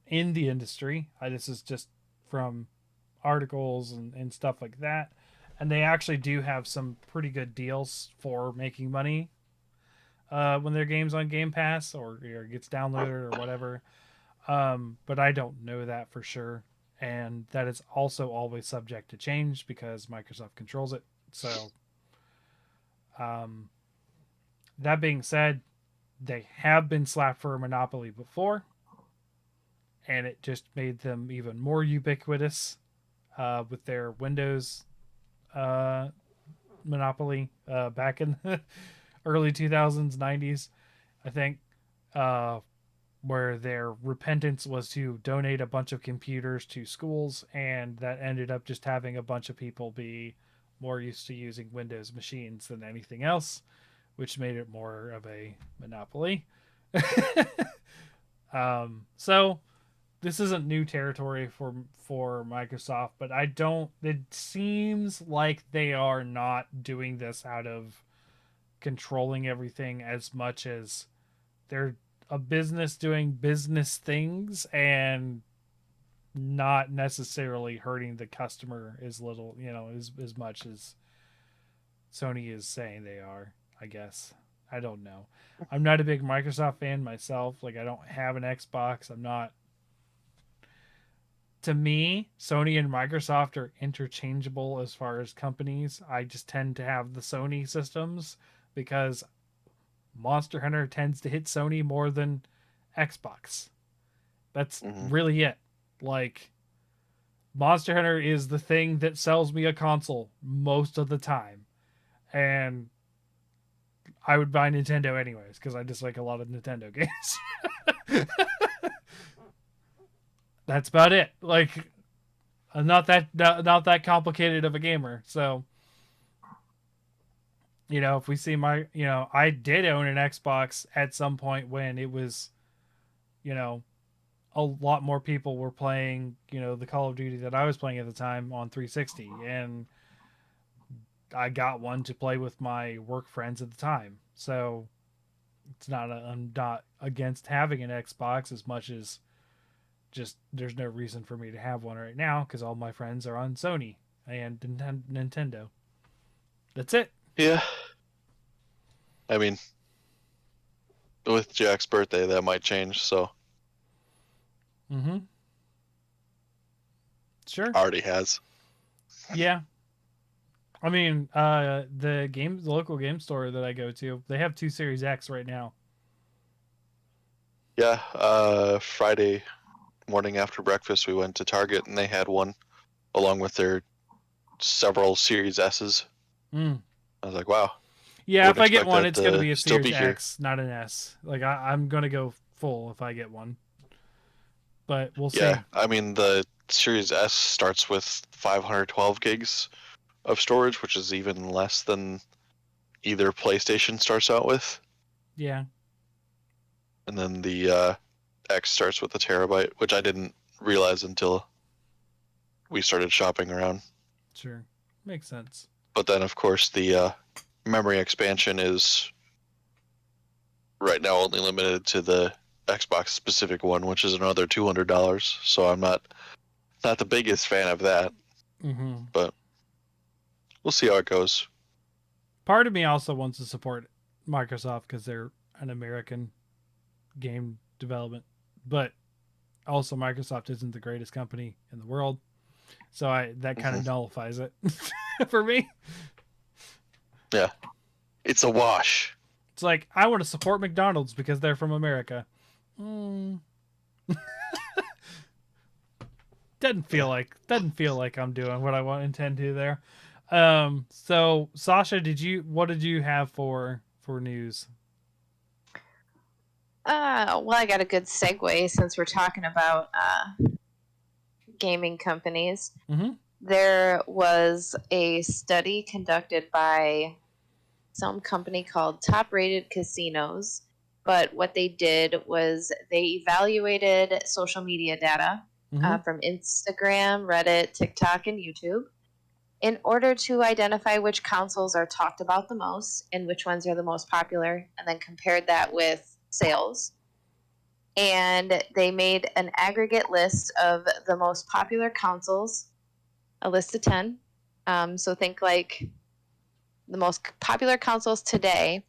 in the industry. This is just from articles and stuff like that. And they actually do have some pretty good deals for making money when their game's on Game Pass or gets downloaded or whatever. But I don't know that for sure. And that is also always subject to change because Microsoft controls it. So, that being said, they have been slapped for a monopoly before, and it just made them even more ubiquitous with their Windows monopoly back in the early 2000s, 90s, I think, where their repentance was to donate a bunch of computers to schools, and that ended up just having a bunch of people be more used to using Windows machines than anything else, which made it more of a monopoly. So this isn't new territory for Microsoft, but I don't. It seems like they are not doing this out of controlling everything as much as they're a business doing business things and not necessarily hurting the customer as little, as much as Sony is saying they are, I guess. I don't know. I'm not a big Microsoft fan myself. Like, I don't have an Xbox. I'm not. To me, Sony and Microsoft are interchangeable as far as companies. I just tend to have the Sony systems because Monster Hunter tends to hit Sony more than Xbox. That's really it. Like, Monster Hunter is the thing that sells me a console most of the time. And I would buy Nintendo anyways because I dislike a lot of Nintendo games. That's about it. Like, I'm not that complicated of a gamer. So, if we see I did own an Xbox at some point when it was, a lot more people were playing, the Call of Duty that I was playing at the time on 360, and I got one to play with my work friends at the time. So I'm not against having an Xbox as much as just there's no reason for me to have one right now because all my friends are on Sony and Nintendo. That's it. Yeah. I mean, with Jack's birthday, that might change, so. Mm-hmm. Sure. Already has. Yeah. I mean, the local game store that I go to, they have 2 Series X right now. Yeah, Friday morning after breakfast, we went to Target and they had one along with their several Series S's. I was like, wow. Yeah, if I get one, it's going to be a Series X, not an S. Like, I'm going to go full if I get one. But we'll see. Yeah, I mean, the Series S starts with 512 gigs of storage, which is even less than either PlayStation starts out with. Yeah. And then the X starts with a terabyte, which I didn't realize until we started shopping around. Sure. Makes sense. But then, of course, the memory expansion is right now only limited to the Xbox specific one, which is another $200. So I'm not the biggest fan of that. Mm-hmm. But we'll see how it goes. Part of me also wants to support Microsoft because they're an American game development, but also Microsoft isn't the greatest company in the world, so that kind of nullifies it for me. Yeah, it's a wash. It's like I want to support McDonald's because they're from America. Doesn't feel like I'm doing what I intend to there. So Sasha, what did you have for news? Well, I got a good segue since we're talking about gaming companies. Mm-hmm. There was a study conducted by some company called Top Rated Casinos, but what they did was they evaluated social media data from Instagram, Reddit, TikTok, and YouTube in order to identify which consoles are talked about the most and which ones are the most popular, and then compared that with sales. And they made an aggregate list of the most popular consoles, a list of 10. So think like the most popular consoles today,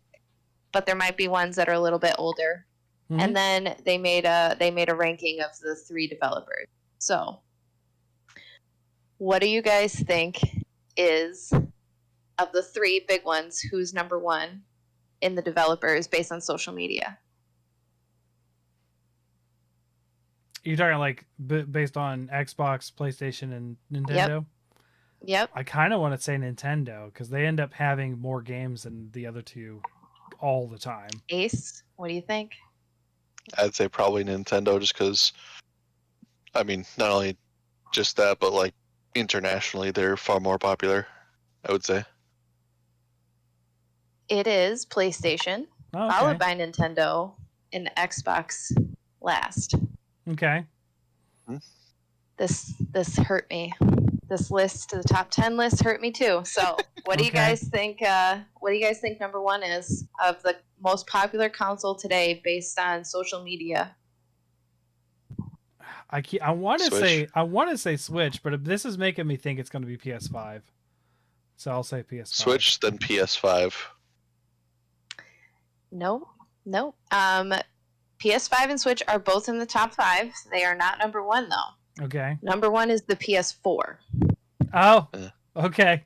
but there might be ones that are a little bit older. And then they made a ranking of the 3 developers. So what do you guys think is, of the 3 big ones, who's number 1 in the developers based on social media? You're talking like based on Xbox, PlayStation, and Nintendo? Yep. I kind of want to say Nintendo because they end up having more games than the other 2 all the time. Ace, what do you think? I'd say probably Nintendo just because, I mean, not only just that, but like internationally, they're far more popular, I would say. It is PlayStation, Oh, followed okay. by Nintendo, and Xbox last. Okay. This hurt me. This list, the top 10 list, hurt me too. So, what do you Okay. guys think? What do you guys think number one is of the most popular console today based on social media? I want to Switch. say Switch, but this is making me think it's going to be PS5. So I'll say PS5. Switch, then PS5. No, no. PS5 and Switch are both in the top 5. They are not number one though. Okay. Number one is the PS4. Oh. Yeah. Okay.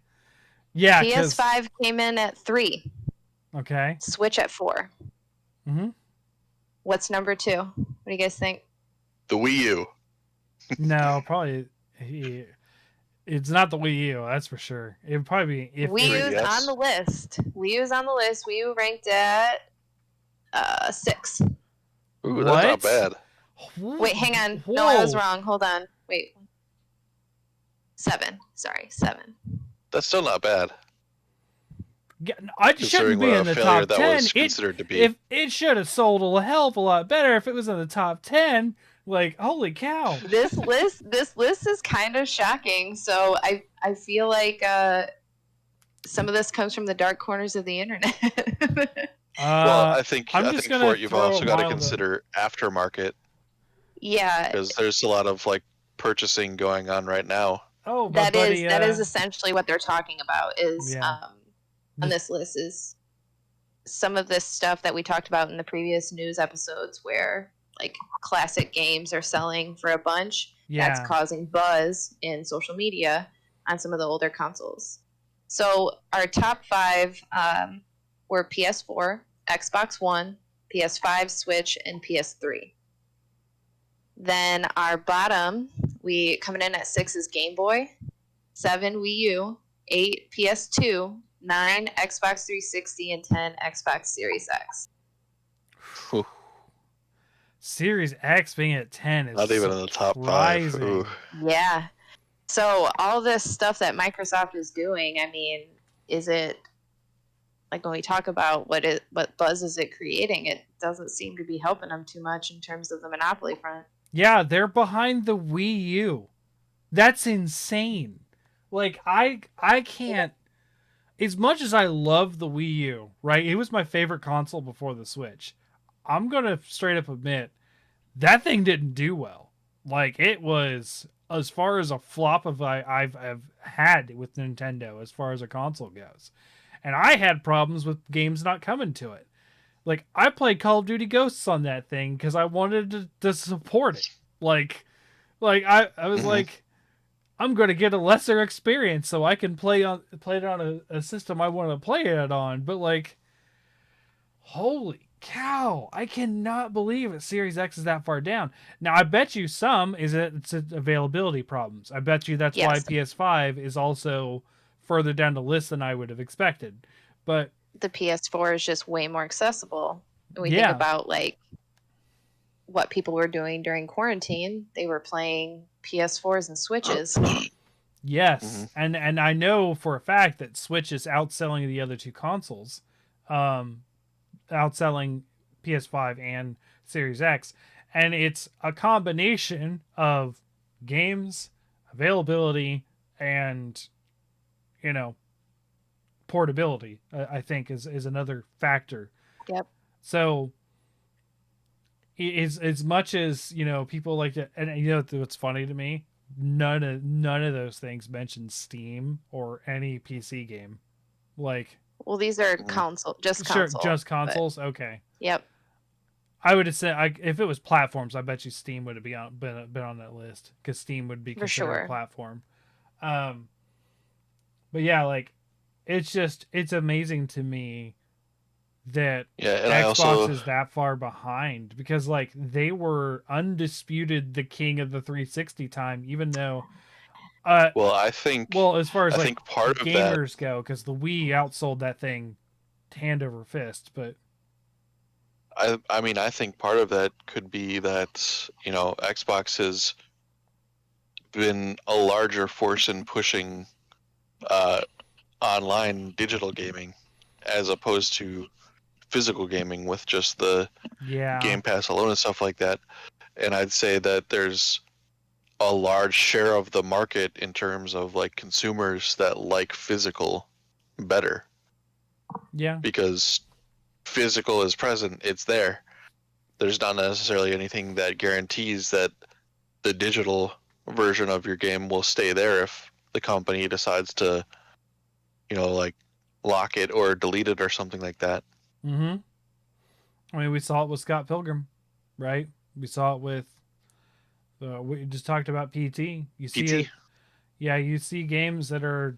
Yeah. PS5 came in at 3. Okay. Switch at 4. Mm-hmm. What's number 2? What do you guys think? The Wii U. No, probably. It's not the Wii U, that's for sure. It would probably be Wii U's 3DS. on the list. Wii U's on the list. Wii U ranked at 6. Ooh, that's not bad. Wait, hang on. No, I was wrong. Hold on. Wait. 7. Sorry, 7. That's still not bad. Yeah, it shouldn't Considering be what in a the failure top that 10. was considered to be. If it should have sold a hell of a lot better if it was in the top 10. Like, holy cow. This list is kind of shocking. So I feel like some of this comes from the dark corners of the internet. Well, I think I'm I just think gonna for it, you've throw also a got to mild- consider aftermarket Yeah, because there's a lot of like purchasing going on right now. Oh, my that buddy, is essentially what they're talking about. Is Yeah. on this list is some of this stuff that we talked about in the previous news episodes, where like classic games are selling for a bunch. yeah. That's causing buzz in social media on some of the older consoles. So our top 5 were PS4, Xbox One, PS5, Switch, and PS3. Then our bottom, we coming in at 6 is Game Boy, 7 Wii U, 8 PS2, 9 Xbox 360, and 10 Xbox Series X. Whew. Series X being at 10 is Not even in the top 5. surprising. Ooh. Yeah. So all this stuff that Microsoft is doing, I mean, is it like when we talk about what buzz is it creating? It doesn't seem to be helping them too much in terms of the monopoly front. Yeah, they're behind the Wii U. That's insane. Like I can't. As much as I love the Wii U, right? It was my favorite console before the Switch. I'm gonna straight up admit that thing didn't do well. Like it was, as far as a flop of I've had with Nintendo as far as a console goes, and I had problems with games not coming to it. Like I played Call of Duty Ghosts on that thing because I wanted to support it. Like I was Mhm. like, I'm going to get a lesser experience so I can play it on a system I want to play it on. But like, holy cow, I cannot believe it. Series X is that far down. Now I bet you it's availability problems. I bet you that's why Yes. PS5 is also further down the list than I would have expected. But The PS4 is just way more accessible. When we Yeah. think about like what people were doing during quarantine, they were playing PS4s and Switches. yes, and I know for a fact that Switch is outselling the other two consoles, outselling PS5 and Series X, and it's a combination of games, availability, and portability. I think is another factor. Yep. So is as much as people like to, and what's funny to me, none of those things mention Steam or any PC game. Like, Well, these are just console. just consoles. Okay, Yep. I would have said if it was platforms, I bet you Steam would have been on that list because Steam would be For considered sure. a platform. But yeah, like it's amazing to me that Yeah, and I Xbox also is that far behind because like they were undisputed the king of the 360 time, even though well, I think as far as I like think part of that gamers go, because the Wii outsold that thing hand over fist. But I mean I think part of that could be that Xbox has been a larger force in pushing online digital gaming, as opposed to physical gaming with just the Yeah. Game Pass alone and stuff like that. And I'd say that there's a large share of the market in terms of like consumers that like physical better Yeah. because physical is present, it's there. There's not necessarily anything that guarantees that the digital version of your game will stay there if the company decides to, like lock it or delete it or something like that. Mm-hmm. I mean, we saw it with Scott Pilgrim, right? We saw it with. We just talked about PT. You see PT. it. Yeah, you see games that are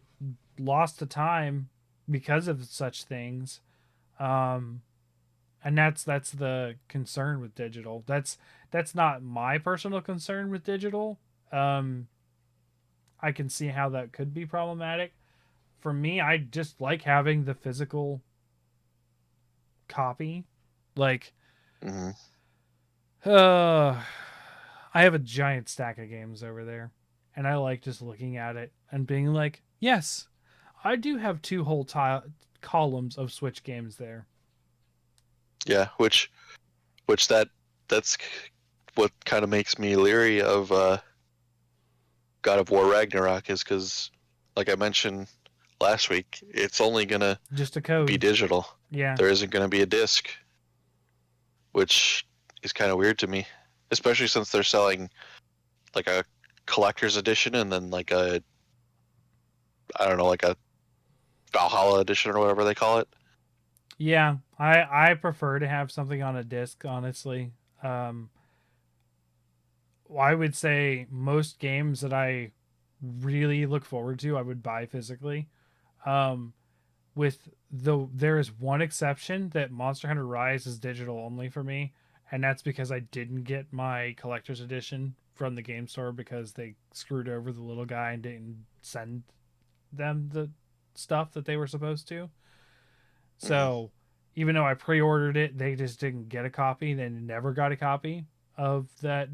lost to time because of such things, and that's the concern with digital. That's not my personal concern with digital. I can see how that could be problematic. For me, I just like having the physical copy. Like, Hmm. I have a giant stack of games over there, and I like just looking at it and being like, yes, I do have two whole columns of Switch games there. Yeah, which that's what kind of makes me leery of God of War Ragnarok is because, like I mentioned last week, it's only gonna Just a code. be digital. Yeah. There isn't gonna be a disc, which is kind of weird to me, especially since they're selling like a collector's edition and then like a, I don't know, like a Valhalla edition or whatever they call it. Yeah, I prefer to have something on a disc, honestly. Um, I would say most games that I really look forward to, I would buy physically. Um, there is one exception that Monster Hunter Rise is digital only for me, and that's because I didn't get my collector's edition from the game store because they screwed over the little guy and didn't send them the stuff that they were supposed to. So even though I pre-ordered it, they just didn't get a copy. They never got a copy of that,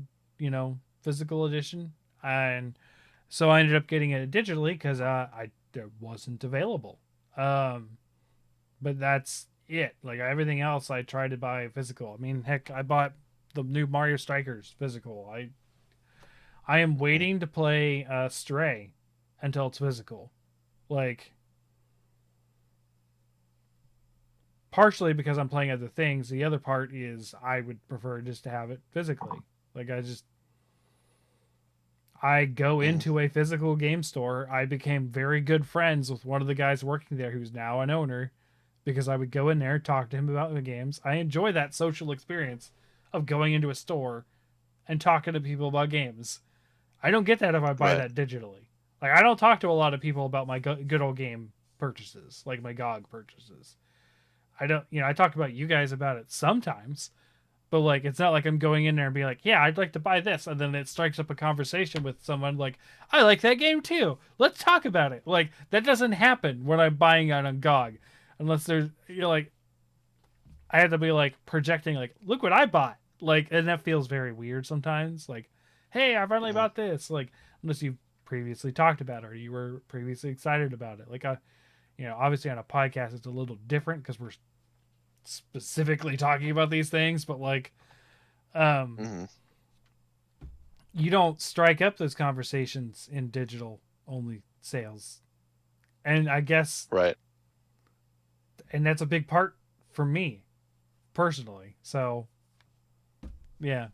physical edition, and so I ended up getting it digitally because it wasn't available. Um, but that's it. Like everything else, I tried to buy physical. I mean, heck, I bought the new Mario Strikers physical. I am waiting to play Stray until it's physical. Like partially because I'm playing other things. The other part is I would prefer just to have it physically. Like I go into a physical game store. I became very good friends with one of the guys working there who's now an owner because I would go in there, talk to him about the games. I enjoy that social experience of going into a store and talking to people about games. I don't get that if I buy Right. that digitally. Like I don't talk to a lot of people about my good old game purchases, like my GOG purchases. I don't, I talk about you guys about it sometimes, but like it's not like I'm going in there and being like, yeah, I'd like to buy this, and then it strikes up a conversation with someone like, I like that game too. Let's talk about it. Like that doesn't happen when I'm buying it on GOG, unless there's like, I have to be like projecting like, look what I bought. Like, and that feels very weird sometimes. Like, hey, I finally bought this. Like, unless you previously talked about it or you were previously excited about it. Like, obviously on a podcast it's a little different because we're specifically talking about these things, but like you don't strike up those conversations in digital only sales, and I guess Right. and that's a big part for me personally. So yeah.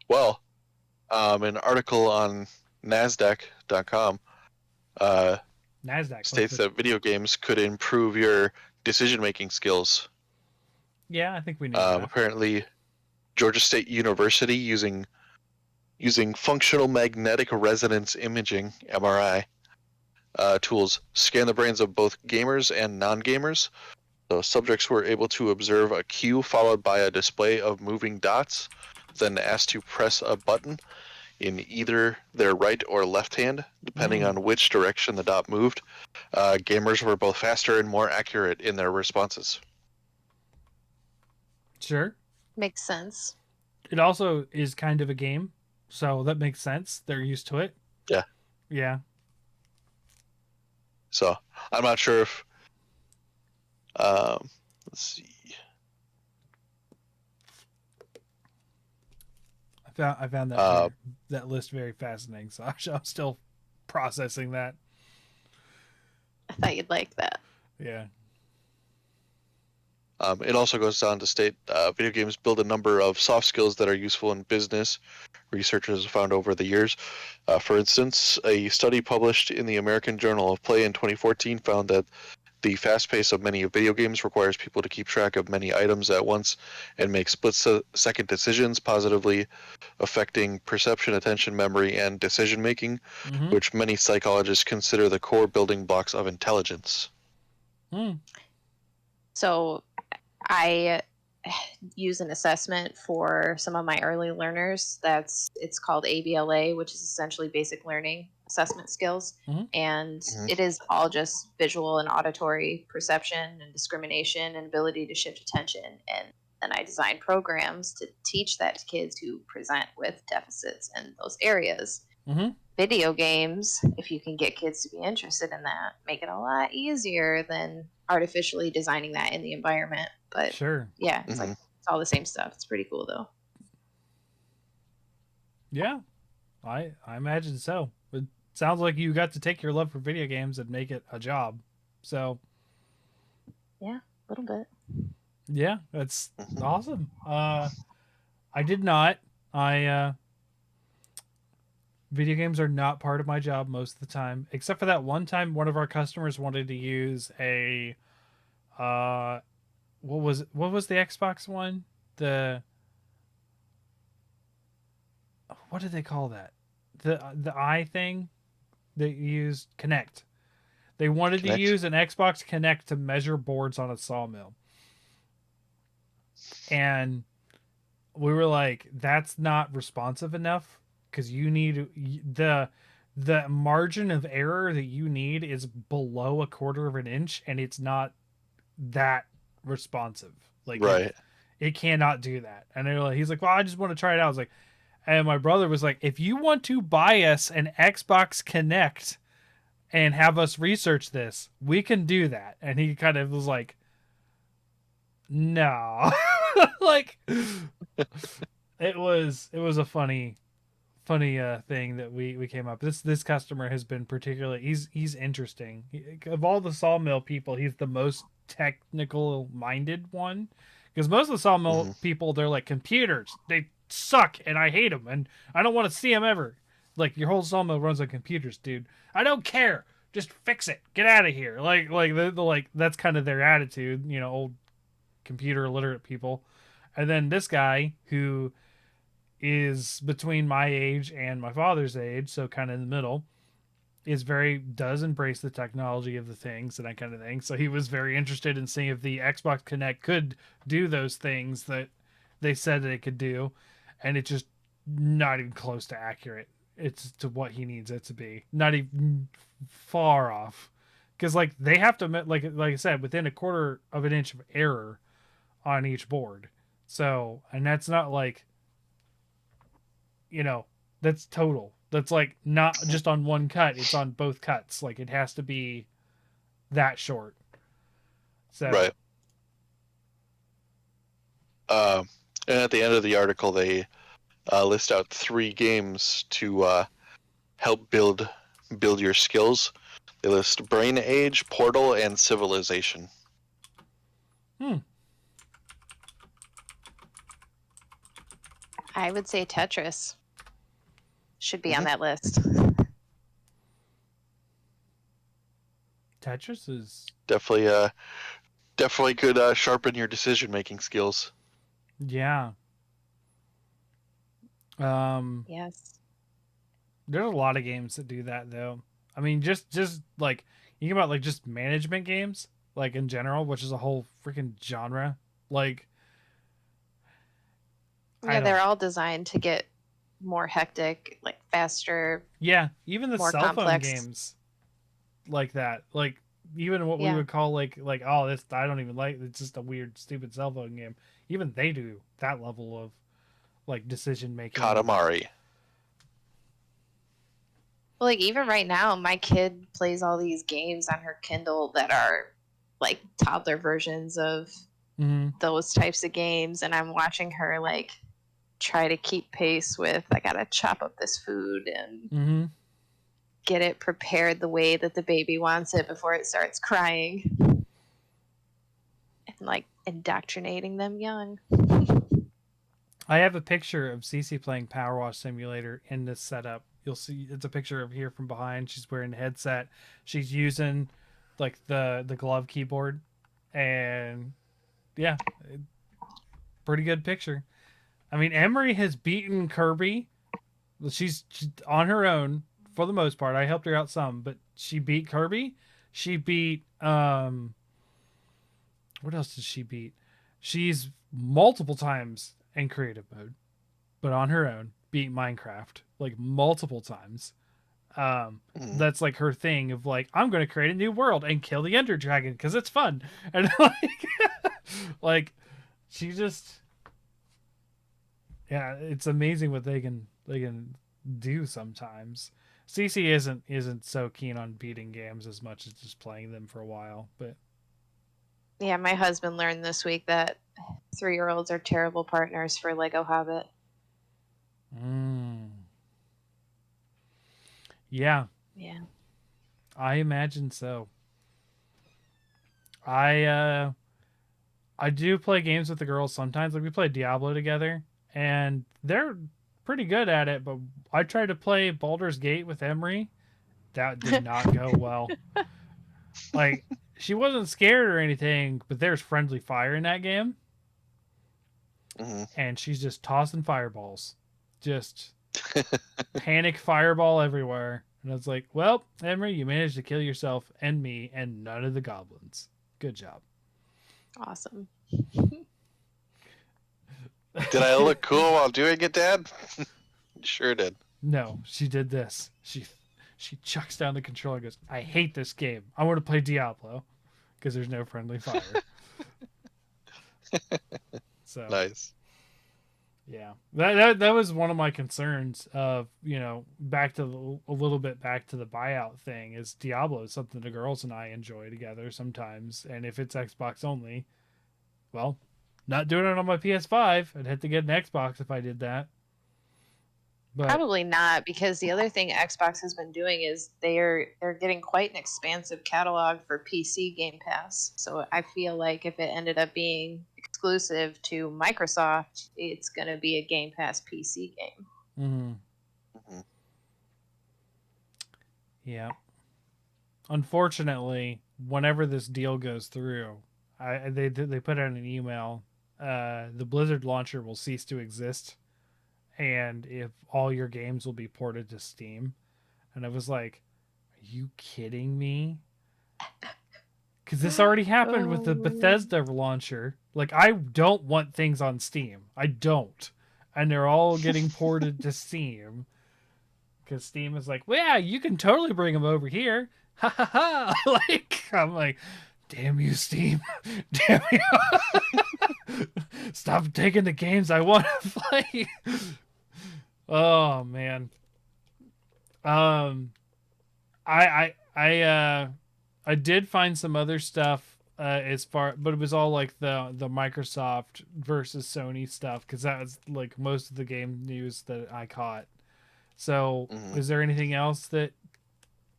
Well, an article on Nasdaq.com Nasdaq states that video games could improve your decision-making skills. Yeah, I think we knew that. Apparently, Georgia State University using functional magnetic resonance imaging (MRI) tools scan the brains of both gamers and non-gamers. So subjects were able to observe a cue followed by a display of moving dots, then asked to press a button in either their right or left hand, depending on which direction the dot moved. Gamers were both faster and more accurate in their responses. Sure. Makes sense. It also is kind of a game, so that makes sense. They're used to it. Yeah. Yeah. So I'm not sure if let's see. I found that that list very fascinating. So I'm still processing that. I thought you'd like that. Yeah. It also goes on to state video games build a number of soft skills that are useful in business. Researchers have found over the years. For instance, a study published in the American Journal of Play in 2014 found that the fast pace of many video games requires people to keep track of many items at once and make split-second decisions, positively affecting perception, attention, memory, and decision making, Mm-hmm. which many psychologists consider the core building blocks of intelligence. So I use an assessment for some of my early learners. It's called ABLA, which is essentially basic learning assessment skills. Mhm. And Mhm. it is all just visual and auditory perception and discrimination and ability to shift attention. And then I design programs to teach that to kids who present with deficits in those areas. Mm-hmm. Video games, if you can get kids to be interested in that, make it a lot easier than artificially designing that in the environment. But Sure. yeah, it's like it's all the same stuff. It's pretty cool though. Yeah. I imagine so. It sounds like you got to take your love for video games and make it a job. So Yeah, a little bit. yeah, that's Mhm. awesome. I did not. I video games are not part of my job most of the time, except for that one time one of our customers wanted to use a what was the Xbox one? The what did they call that? The eye thing that you used Connect. They wanted to Connect. use an Xbox Connect to measure boards on a sawmill. And we were like, that's not responsive enough because you need the margin of error that you need is below a quarter of an inch, and it's not that responsive. Like Right. it cannot do that. And he's like, well, I just want to try it out. I was like, and my brother was like, if you want to buy us an Xbox Connect and have us research this, we can do that. And he kind of was like, no. Like it was a funny thing that we came up. This customer has been particularly he's interesting. Of all the sawmill people, he's the most technical minded one, because most of the sawmill hmm people, they're like, computers, they suck and I hate them and I don't want to see them ever. Like, your whole sawmill runs on computers, dude. I don't care, just fix it, get out of here. Like the like that's kind of their attitude, old computer illiterate people. And then this guy who is between my age and my father's age, so kind of in the middle, does embrace the technology of the things and that kind of thing. So he was very interested in seeing if the Xbox Connect could do those things that they said that it could do, and it's just not even close to accurate. It's to what he needs it to be, not even far off. Because like they have to like I said, within a quarter of an inch of error on each board. So, and that's not like, that's total. That's like not just on one cut, it's on both cuts. Like it has to be that short. So, Right. Um, and at the end of the article, they list out 3 games to help build your skills. They list Brain Age, Portal, and Civilization. I would say Tetris should be on that list. Tetris is Definitely could sharpen your decision making skills. yeah. Yes. There's a lot of games that do that though. I mean, just like you think about like just management games, like in general, which is a whole freaking genre. Like Yeah, they're all designed to get more hectic, like faster. Yeah, even the more cell phone complex. games like that, like even what we Yeah. would call like oh, this I don't even like, it's just a weird stupid cell phone game. Even they do that level of like decision making. Katamari. Well, like even right now, my kid plays all these games on her Kindle that are like toddler versions of Mm-hmm. those types of games, and I'm watching her like try to keep pace with I gotta chop up this food and Mm-hmm. get it prepared the way that the baby wants it before it starts crying. And like indoctrinating them young. I have a picture of Cece playing Power Wash Simulator in this setup. You'll see it's a picture of here from behind. She's wearing a headset. She's using like the glove keyboard, and yeah, pretty good picture. I mean, Emery has beaten Kirby. She's on her own for the most part. I helped her out some, but she beat Kirby. She beat what else did she beat? She's multiple times in creative mode, but on her own beat Minecraft like multiple times. That's like her thing of like, I'm going to create a new world and kill the Ender Dragon because it's fun. And like she just, yeah, it's amazing what they can do sometimes. Cece isn't so keen on beating games as much as just playing them for a while, but Yeah, my husband learned this week that 3-year-olds are terrible partners for Lego Hobbit. Yeah, Yeah. I imagine so. I do play games with the girls sometimes. Like we play Diablo together, and they're pretty good at it. But I tried to play Baldur's Gate with Emery. That did not go well. Like she wasn't scared or anything, but there's friendly fire in that game, and she's just tossing fireballs, just panic fireball everywhere. And I was like, "Well, Emery, you managed to kill yourself and me, and none of the goblins. Good job." Awesome. Did I look cool while doing it, Dad? Sure did. No, she did this. She chucks down the controller and goes, "I hate this game. I want to play Diablo," because there's no friendly fire. So Nice. yeah, that was one of my concerns of, back to a little bit back to the buyout thing. Is Diablo is something the girls and I enjoy together sometimes, and if it's Xbox only, well, not doing it on my PS5. I'd have to get an Xbox if I did that. But Probably not, because the other thing Xbox has been doing is they're getting quite an expansive catalog for PC Game Pass. So I feel like if it ended up being exclusive to Microsoft, it's going to be a Game Pass PC game. Yeah. Unfortunately, whenever this deal goes through, they put out an email. The Blizzard launcher will cease to exist, and if all your games will be ported to Steam. And I was like, "Are you kidding me?" Because this already happened with the Bethesda launcher. Like, I don't want things on Steam. I don't, and they're all getting ported to Steam. Because Steam is like, well, yeah, you can totally bring them over here. Ha ha ha. Like, I'm like, damn you, Steam. Damn you. Stop taking the games I want to play. Oh, man. I did find some other stuff but it was all like the Microsoft versus Sony stuff, because that was like most of the game news that I caught. So, is there anything else that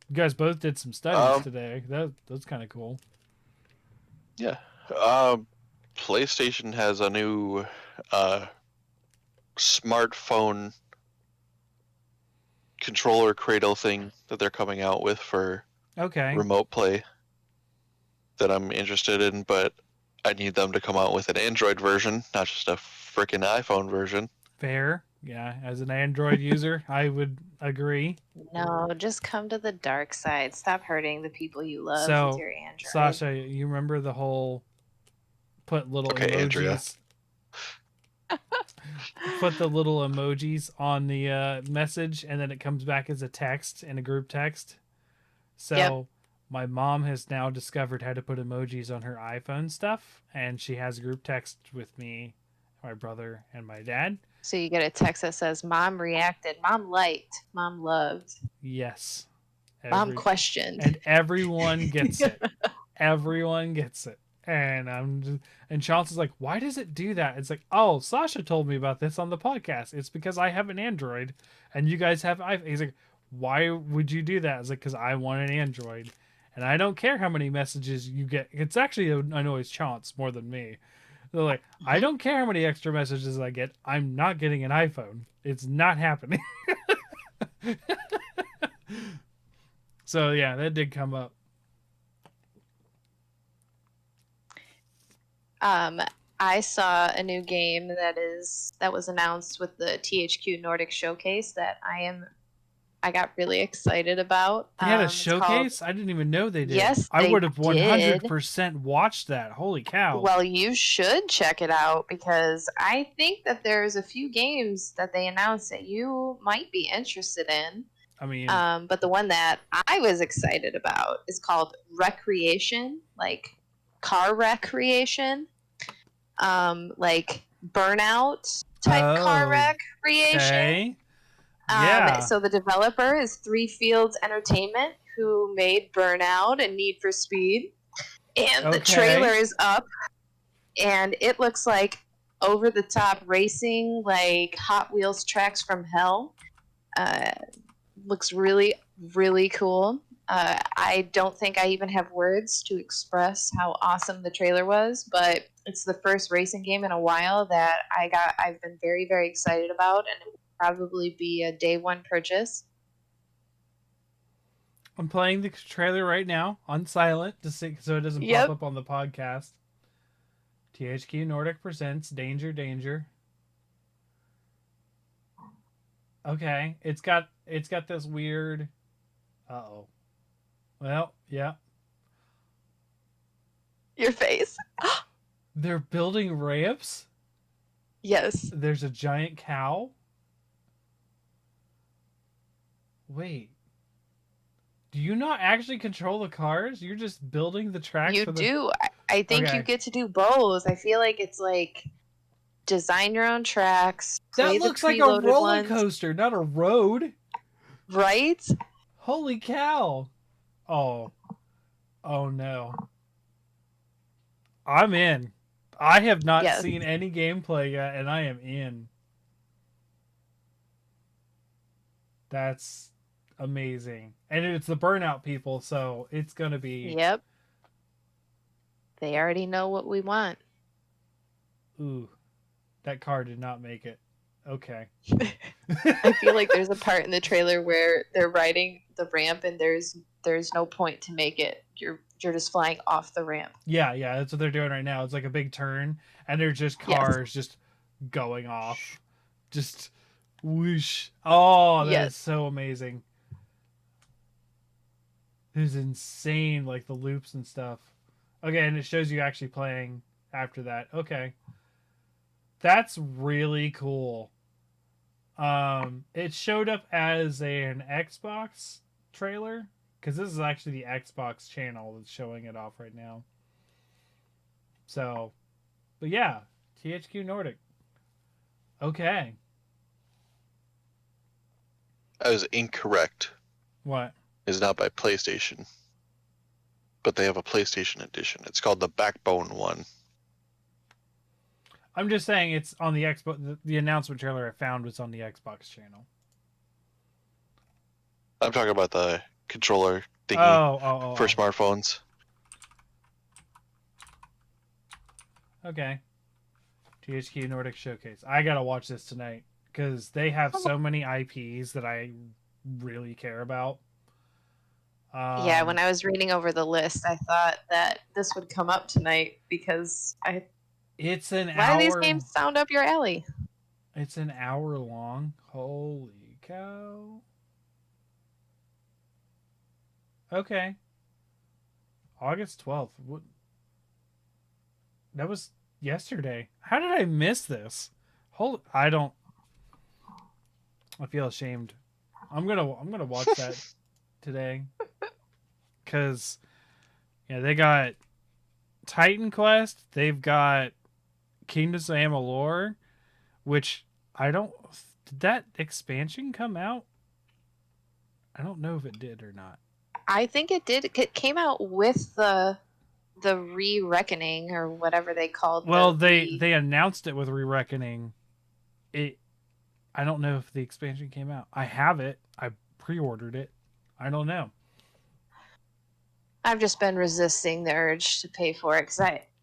you guys both did some studies today? That's kind of cool. Yeah. PlayStation has a new smartphone controller cradle thing that they're coming out with for remote play that I'm interested in, but I need them to come out with an Android version, not just a freaking iPhone version. Fair. Yeah, as an Android user, I would agree. No, just come to the dark side. Stop hurting the people you love with your Android. Sasha, you remember the whole put little emojis? Andrea. Put the little emojis on the message, and then it comes back as a text in a group text. So my mom has now discovered how to put emojis on her iPhone stuff, and she has group text with me, my brother, and my dad. So you get a text that says, "Mom reacted, Mom liked, Mom loved." Yes. Mom questioned. And everyone gets it. Everyone gets it. And and Chance's like, why does it do that? It's like, oh, Sasha told me about this on the podcast. It's because I have an Android and you guys have iPhone. He's like, why would you do that? It's like, because I want an Android. And I don't care how many messages you get. It's actually annoys Chance more than me. They're like, I don't care how many extra messages I get. I'm not getting an iPhone. It's not happening. So yeah, that did come up. I saw a new game that was announced with the THQ Nordic Showcase that I got really excited about. They had a showcase? I didn't even know they did. Yes, I they would have 100% did. watched that. Holy cow. Well, you should check it out because I think that there's a few games that they announced that you might be interested in. I mean, but the one that I was excited about is called Recreation, like car recreation, like Burnout type car recreation. Okay. Yeah. So the developer is Three Fields Entertainment, who made Burnout and Need for Speed, and the trailer is up, and it looks like over the top racing, like Hot Wheels tracks from hell. Looks really, really cool. I don't think I even have words to express how awesome the trailer was, but it's the first racing game in a while that I've been very, very excited about, and it will probably be a day one purchase. I'm playing the trailer right now on silent to see so it doesn't pop up on the podcast. THQ Nordic presents Danger Danger. Okay, it's got this weird. Uh-oh. Well, yeah. Your face. They're building ramps? Yes. There's a giant cow? Wait. Do you not actually control the cars? You're just building the tracks? You do. I think you get to do both. I feel like it's like design your own tracks. That looks like a roller coaster, not a road. Right? Holy cow. Oh. Oh no. I'm in. I have not seen any gameplay yet, and I am in. That's amazing. And it's the Burnout people, so it's going to be... Yep. They already know what we want. Ooh. That car did not make it. Okay. I feel like there's a part in the trailer where they're riding the ramp and there's no point to make it. You're just flying off the ramp. Yeah, that's what they're doing right now. It's like a big turn and they're just cars just going off. Just whoosh. Oh, that is so amazing. This is insane, like the loops and stuff. Okay, and it shows you actually playing after that. Okay. That's really cool. It showed up as an Xbox trailer because this is actually the Xbox channel that's showing it off right now. So, but yeah, THQ Nordic. Okay. I was incorrect. What? It's not by PlayStation, but they have a PlayStation edition. It's called the Backbone one. I'm just saying it's on the Xbox. The announcement trailer I found was on the Xbox channel. I'm talking about the controller thingy for smartphones. Okay. THQ Nordic Showcase. I gotta watch this tonight because they have so many IPs that I really care about. Yeah, when I was reading over the list, I thought that this would come up tonight because it's an hour. A lot of these games sound up your alley. It's an hour long. Holy cow. Okay. August 12th. What? That was yesterday. How did I miss this? I feel ashamed. I'm gonna watch that today. Cause they got Titan Quest, they've got Kingdoms of Amalur, which did that expansion come out? I don't know if it did or not. I think it did. It came out with the re-reckoning or whatever they called. Well, they announced it with Re-Reckoning. I don't know if the expansion came out. I have it. I pre-ordered it. I don't know. I've just been resisting the urge to pay for it because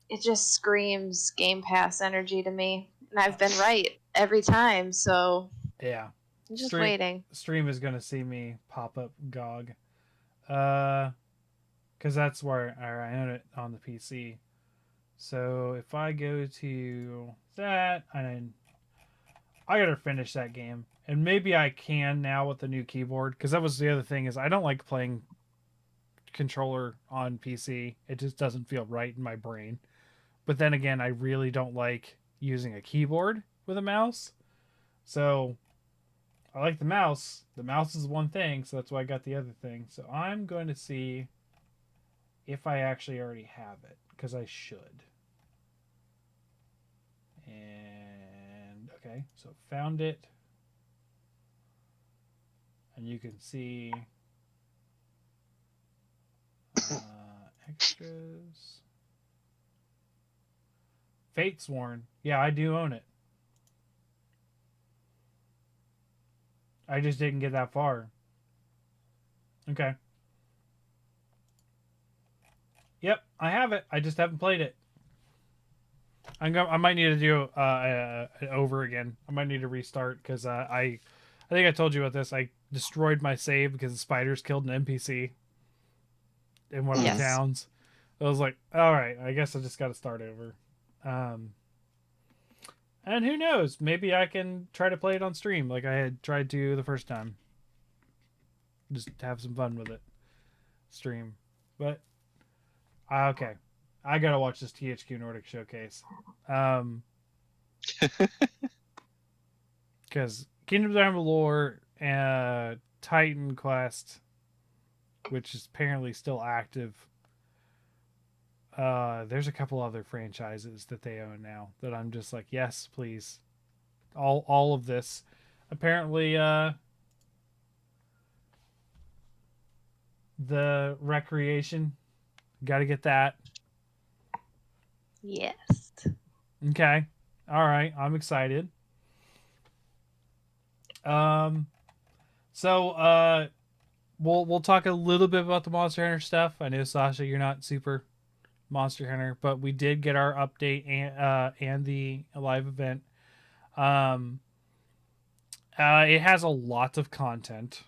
it just screams Game Pass energy to me, and I've been right every time. So Yeah, I'm just waiting. Stream is gonna see me pop up GOG, because that's where I own it on the PC. So if I go to that, and I gotta finish that game, and maybe I can now with the new keyboard, because that was the other thing is I don't like playing controller on PC. It just doesn't feel right in my brain. But then again, I really don't like using a keyboard with a mouse. So I like the mouse. The mouse is one thing, so that's why I got the other thing. So I'm going to see if I actually already have it, because I should. And okay, so found it. And you can see extras. Fatesworn. Yeah, I do own it. I just didn't get that far. Okay. Yep, I have it. I just haven't played it. I might need to do it over again. I might need to restart because I think I told you about this. I destroyed my save because the spiders killed an NPC in one of the towns. I was like, all right, I guess I just got to start over. And who knows? Maybe I can try to play it on stream like I had tried to the first time. Just have some fun with it. Stream. But, okay. I gotta watch this THQ Nordic showcase. Because Kingdoms of Amalur, Titan Quest, which is apparently still active. There's a couple other franchises that they own now that I'm just like, yes, please. All of this. Apparently, the Recreation. Gotta get that. Yes. Okay. All right. I'm excited. So we'll talk a little bit about the Monster Hunter stuff. I know, Sasha, you're not super Monster Hunter, but we did get our update and the live event. It has a lot of content,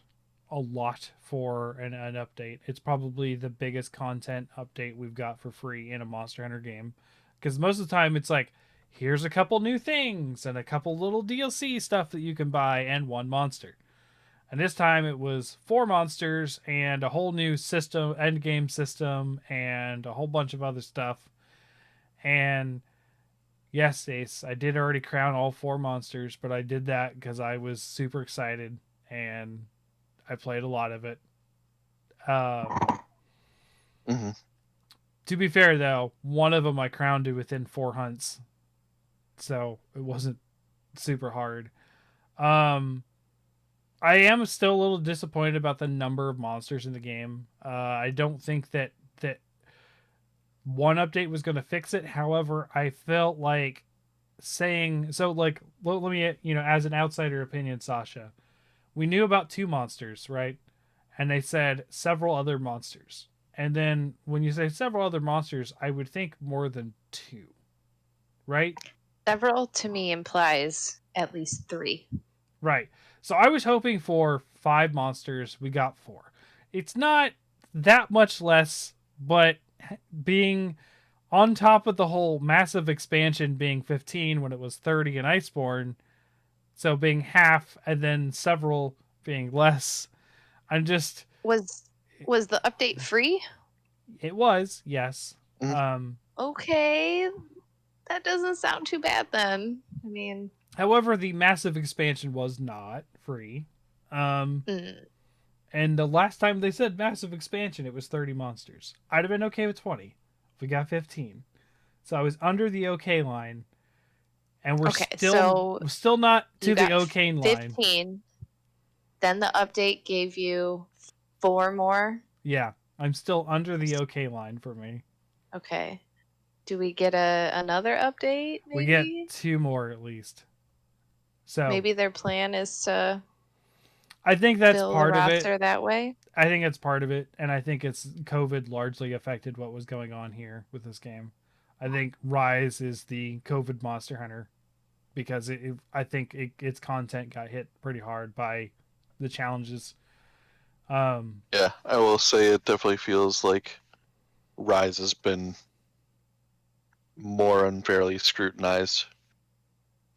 a lot for an update. It's probably the biggest content update we've got for free in a Monster Hunter game, because most of the time it's like, here's a couple new things and a couple little DLC stuff that you can buy and one monster. And this time it was 4 monsters and a whole new system, end game system, and a whole bunch of other stuff. And yes, Ace, I did already crown all 4 monsters, but I did that because I was super excited and I played a lot of it. To be fair, though, one of them I crowned to within 4 hunts, so it wasn't super hard. I am still a little disappointed about the number of monsters in the game. I don't think that one update was going to fix it. However, I felt like saying so. Like, let me, as an outsider opinion, Sasha, we knew about 2 monsters, right? And they said several other monsters. And then when you say several other monsters, I would think more than 2, right? Several to me implies at least 3. Right. So I was hoping for 5 monsters. We got 4. It's not that much less, but being on top of the whole massive expansion being 15 when it was 30 in Iceborne, so being half and then several being less, I'm just... Was the update free? It was, yes. Okay. That doesn't sound too bad then. I mean... However, the massive expansion was not free. And the last time they said massive expansion, it was 30 monsters. I'd have been okay with 20 if we got 15. So I was under the okay line, and we're still not to the okay line. 15. then the update gave you 4 more. Yeah, I'm still under the okay line for me. Okay. Do we get another update? Maybe? We get 2 more at least. So maybe their plan is to I think that's fill part the of roster it. that way. I think it's part of it, and I think it's COVID largely affected what was going on here with this game. I think Rise is the COVID Monster Hunter because I think its content got hit pretty hard by the challenges. Yeah, I will say it definitely feels like Rise has been more unfairly scrutinized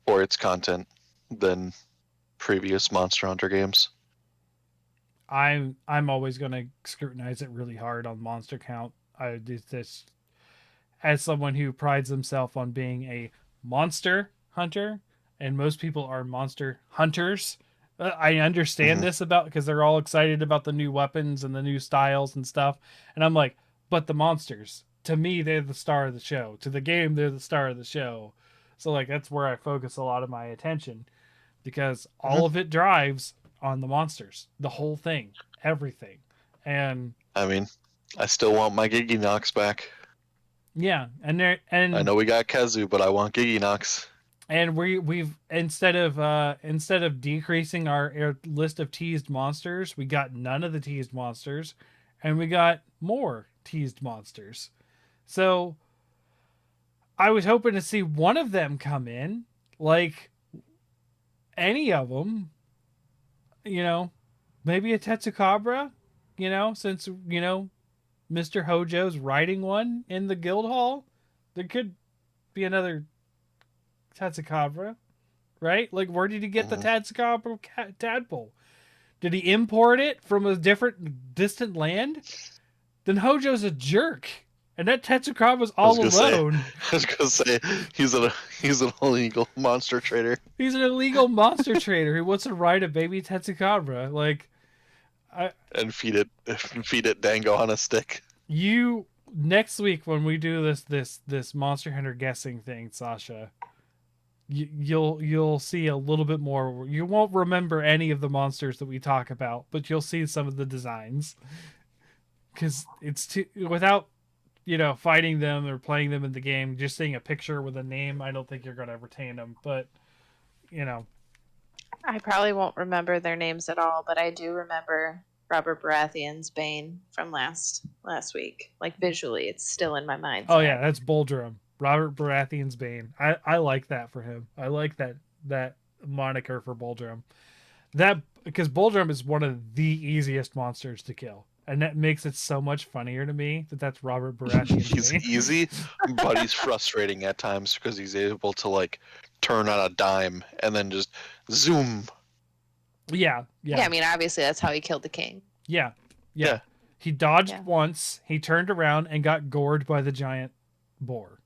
for its content than previous Monster Hunter games. I'm always going to scrutinize it really hard on monster count. I this as someone who prides himself on being a monster hunter, and most people are monster hunters. I understand this about because they're all excited about the new weapons and the new styles and stuff, and I'm like, but the monsters, to me, they're the star of the show. To the game, they're the star of the show. So like that's where I focus a lot of my attention because all of it drives on the monsters, the whole thing, everything, and I mean, I still want my Giginox back. yeah, and I know we got Kazu, but I want Giginox. And we've instead of decreasing our list of teased monsters, we got none of the teased monsters, and we got more teased monsters. So I was hoping to see one of them come in, like any of them. You know, maybe a Tetsukabra. You know, since Mr. Hojo's riding one in the guild hall, there could be another Tetsukabra, right? Like, where did he get the Tetsukabra tadpole? Did he import it from a distant land? Then Hojo's a jerk, and that Tetsukabra's all alone. I was gonna say he's an illegal monster trader. He's an illegal monster trader who wants to ride a baby Tetsukabra. Like, and feed it Dango on a stick. You next week when we do this Monster Hunter guessing thing, Sasha, you'll see a little bit more. You won't remember any of the monsters that we talk about, but you'll see some of the designs because it's too without fighting them or playing them in the game. Just seeing a picture with a name, I don't think you're going to retain them. But I probably won't remember their names at all, but I do remember Robert Baratheon's Bane from last week. Like visually, it's still in my mind. Oh yeah, that's Boldrum. Robert Baratheon's Bane. I like that for him. I like that moniker for Boldrum. That because Boldrum is one of the easiest monsters to kill, and that makes it so much funnier to me that's Robert Baratheon's He's Bane. easy, but he's frustrating at times because he's able to like turn on a dime and then just zoom. Yeah. I mean, obviously that's how he killed the king. Yeah. Yeah. He dodged once. He turned around and got gored by the giant boar.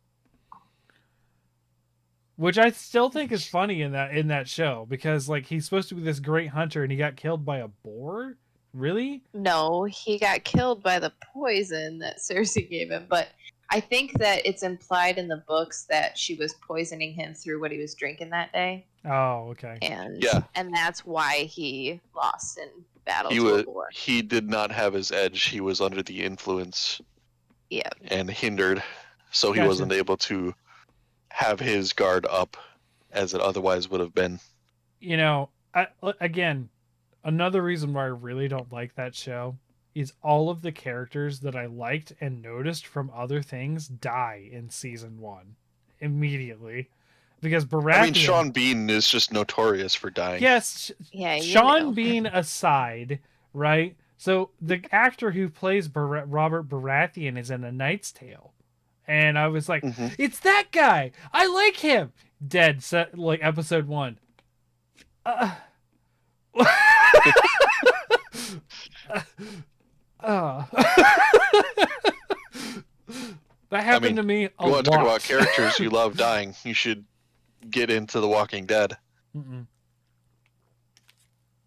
Which I still think is funny in that show because like he's supposed to be this great hunter and he got killed by a boar. Really? No, he got killed by the poison that Cersei gave him. But I think that it's implied in the books that she was poisoning him through what he was drinking that day. Oh, okay. And that's why he lost in battle to a boar. He did not have his edge. He was under the influence. Yeah. And hindered, so he wasn't able to have his guard up as it otherwise would have been. Again, another reason why I really don't like that show is all of the characters that I liked and noticed from other things die in season 1 immediately. Because Baratheon... I mean, Sean Bean is just notorious for dying. Yes. Yeah, Sean Bean aside, right? So the actor who plays Robert Baratheon is in A Knight's Tale. And I was like, it's that guy. I like him. Dead, like episode 1. That happened to me a lot. You want to talk about characters you love dying, you should get into The Walking Dead.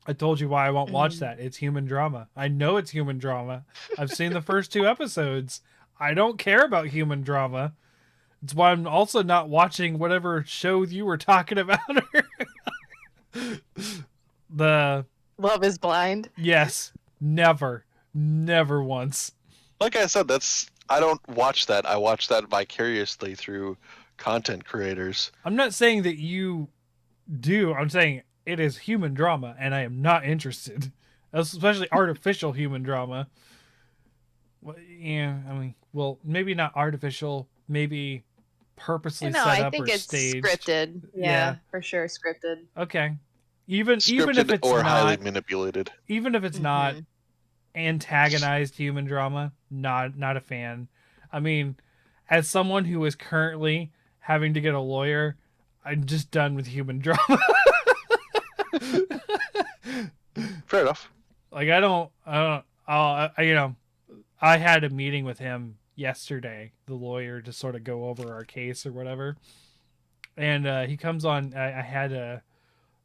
I told you why I won't watch that. It's human drama. I know it's human drama. I've seen the first 2 episodes. I don't care about human drama. It's why I'm also not watching whatever show you were talking about. Love is blind. Yes, never once. Like I said, I don't watch that. I watch that vicariously through content creators. I'm not saying that you do. I'm saying it is human drama, and I am not interested, especially artificial human drama. Well, yeah, I mean, well, maybe not artificial, maybe purposely No, set I up think or it's staged. scripted. Yeah. Yeah, for sure, scripted. Okay, even if Scripted it's or not, highly manipulated. even if it's not Mhm. antagonized human drama, not a fan. I mean, as someone who is currently having to get a lawyer, I'm just done with human drama. Fair enough. Like I don't you know, I had a meeting with him yesterday, the lawyer, to sort of go over our case or whatever. And he comes on.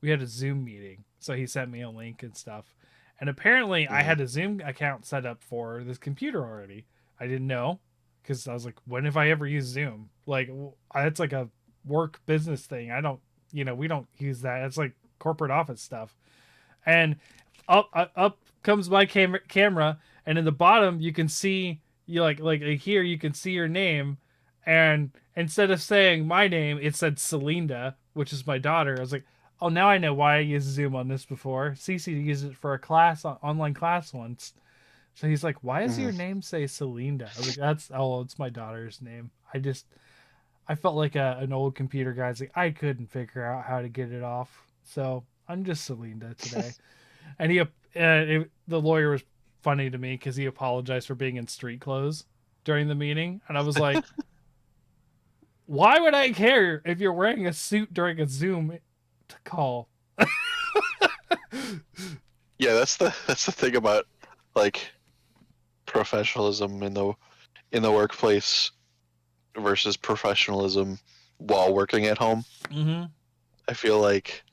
We had a Zoom meeting, so he sent me a link and stuff. And apparently, I had a Zoom account set up for this computer already. I didn't know because I was like, when have I ever used Zoom? Like, it's like a work business thing. I don't, we don't use that. It's like corporate office stuff. And up comes my camera, and in the bottom you can see here you can see your name, and instead of saying my name, it said Celinda, which is my daughter. I was like, oh, now I know why I used Zoom on this before. Cece used it for a class, online class once. So he's like, why does your name say Celinda? I was like, it's my daughter's name. I felt like an old computer guy's like, I couldn't figure out how to get it off, so I'm just Celinda today. And the lawyer was funny to me because he apologized for being in street clothes during the meeting, and I was like, why would I care if you're wearing a suit during a Zoom call? Yeah, that's the thing about like professionalism in the workplace versus professionalism while working at home. Mm-hmm. I feel like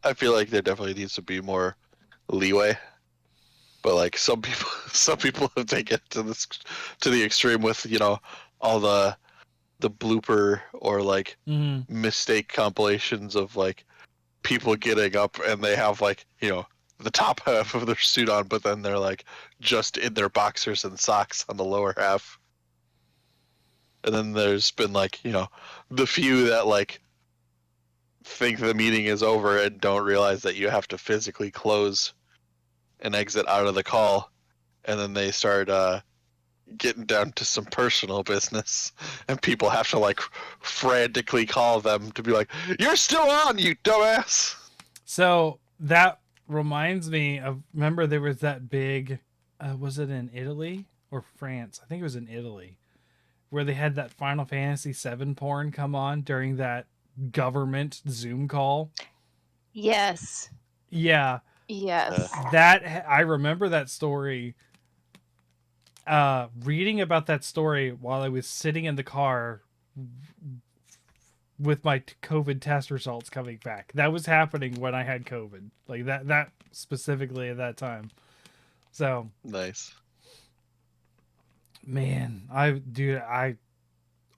there definitely needs to be more leeway, but like some people have taken it to the extreme with all the blooper or like mistake compilations of like people getting up and they have like the top half of their suit on, but then they're like just in their boxers and socks on the lower half. And then there's been like the few that like think the meeting is over and don't realize that you have to physically close and exit out of the call, and then they start getting down to some personal business, and people have to like frantically call them to be like, "You're still on, you dumbass." So that reminds me of, remember there was that big, was it in Italy or France? I think it was in Italy, where they had that Final Fantasy VII porn come on during that government Zoom call. Yes. Yeah. Yes. That I remember that story. Reading about that story while I was sitting in the car with my COVID test results coming back. That was happening when I had COVID, like that specifically at that time. So nice, man.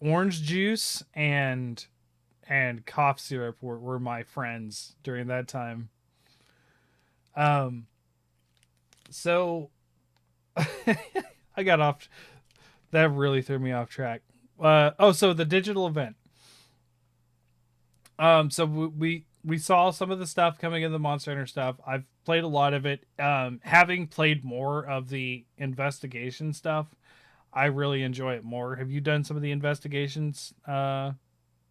Orange juice and cough syrup were my friends during that time. So I got off. That really threw me off track. So the digital event. So we saw some of the stuff coming in the Monster Hunter stuff. I've played a lot of it. Having played more of the investigation stuff, I really enjoy it more. Have you done some of the investigations,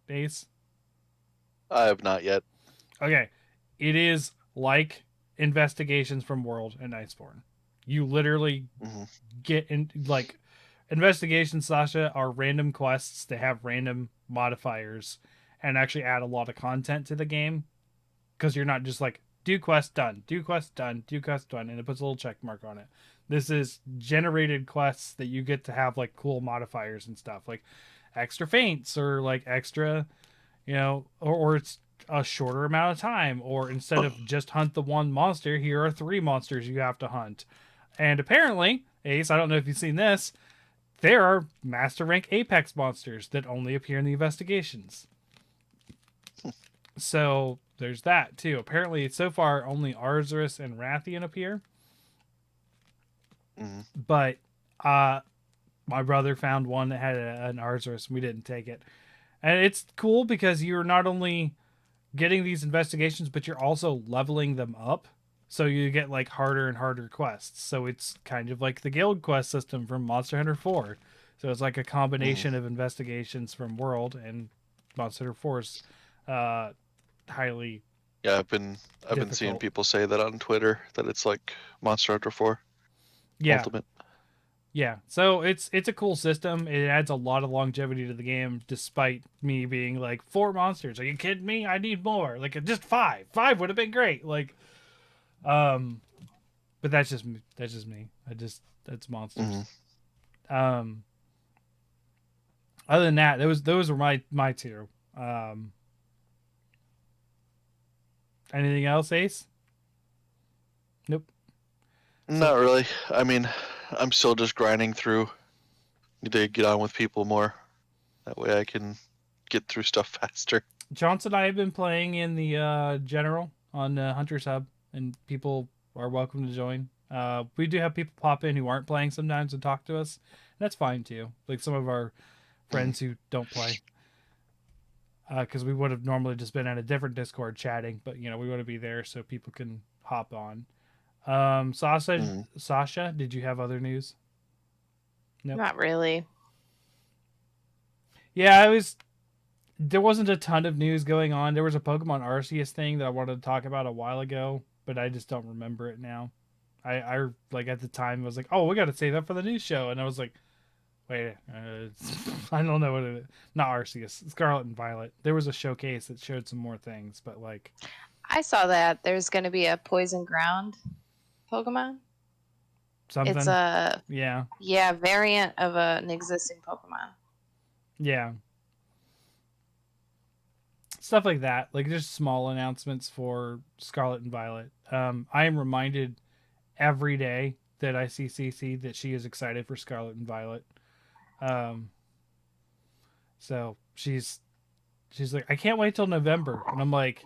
Ace? I have not yet. Okay. It is like investigations from World and Iceborne. You literally get in, like, investigations, Sasha, are random quests. They have random modifiers and actually add a lot of content to the game, because you're not just like, do quest done, do quest done, do quest done, and it puts a little check mark on it. This is generated quests that you get to have like cool modifiers and stuff, like extra feints, or like extra, or it's a shorter amount of time, or instead of just hunt the one monster, here are 3 monsters you have to hunt. And apparently, Ace, I don't know if you've seen this, there are master rank Apex monsters that only appear in the investigations. So there's that too. Apparently, so far only Arzuros and Rathian appear, but my brother found one that had an Arzuros, and we didn't take it. And it's cool because you're not only getting these investigations, but you're also leveling them up. So you get like harder and harder quests. So it's kind of like the guild quest system from Monster Hunter 4. So it's like a combination of investigations from World and Monster Hunter 4's highly. Yeah, I've been seeing difficult. people say that on Twitter that it's like Monster Hunter 4 Yeah. Ultimate. Yeah, so it's a cool system. It adds a lot of longevity to the game, despite me being like 4 monsters. Are you kidding me? I need more. Like just 5. 5 would have been great. Like, but that's just me. That's just me. That's monsters. Other than that, those were my 2. Anything else, Ace? Nope. Not really. I mean, I'm still just grinding through. Need to get on with people more. That way I can get through stuff faster. Johnson and I have been playing in the general on Hunter's Hub, and people are welcome to join. We do have people pop in who aren't playing sometimes and talk to us. And that's fine too. Like some of our friends who don't play. Because we would have normally just been at a different Discord chatting, but we want to be there so people can hop on. Sasha, did you have other news? Nope. Not really. Yeah, there wasn't a ton of news going on. There was a Pokemon Arceus thing that I wanted to talk about a while ago, but I just don't remember it now. I like at the time was like, oh, we got to save that for the news show, and I was like, wait, I don't know what it is. Not Arceus, Scarlet and Violet. There was a showcase that showed some more things, but like, I saw that there's going to be a Poison Ground Pokemon. Something. It's a yeah variant of an existing Pokemon. Yeah. Stuff like that, like just small announcements for Scarlet and Violet. I am reminded every day that I see CC that she is excited for Scarlet and Violet. So she's like, I can't wait till November, and I'm like,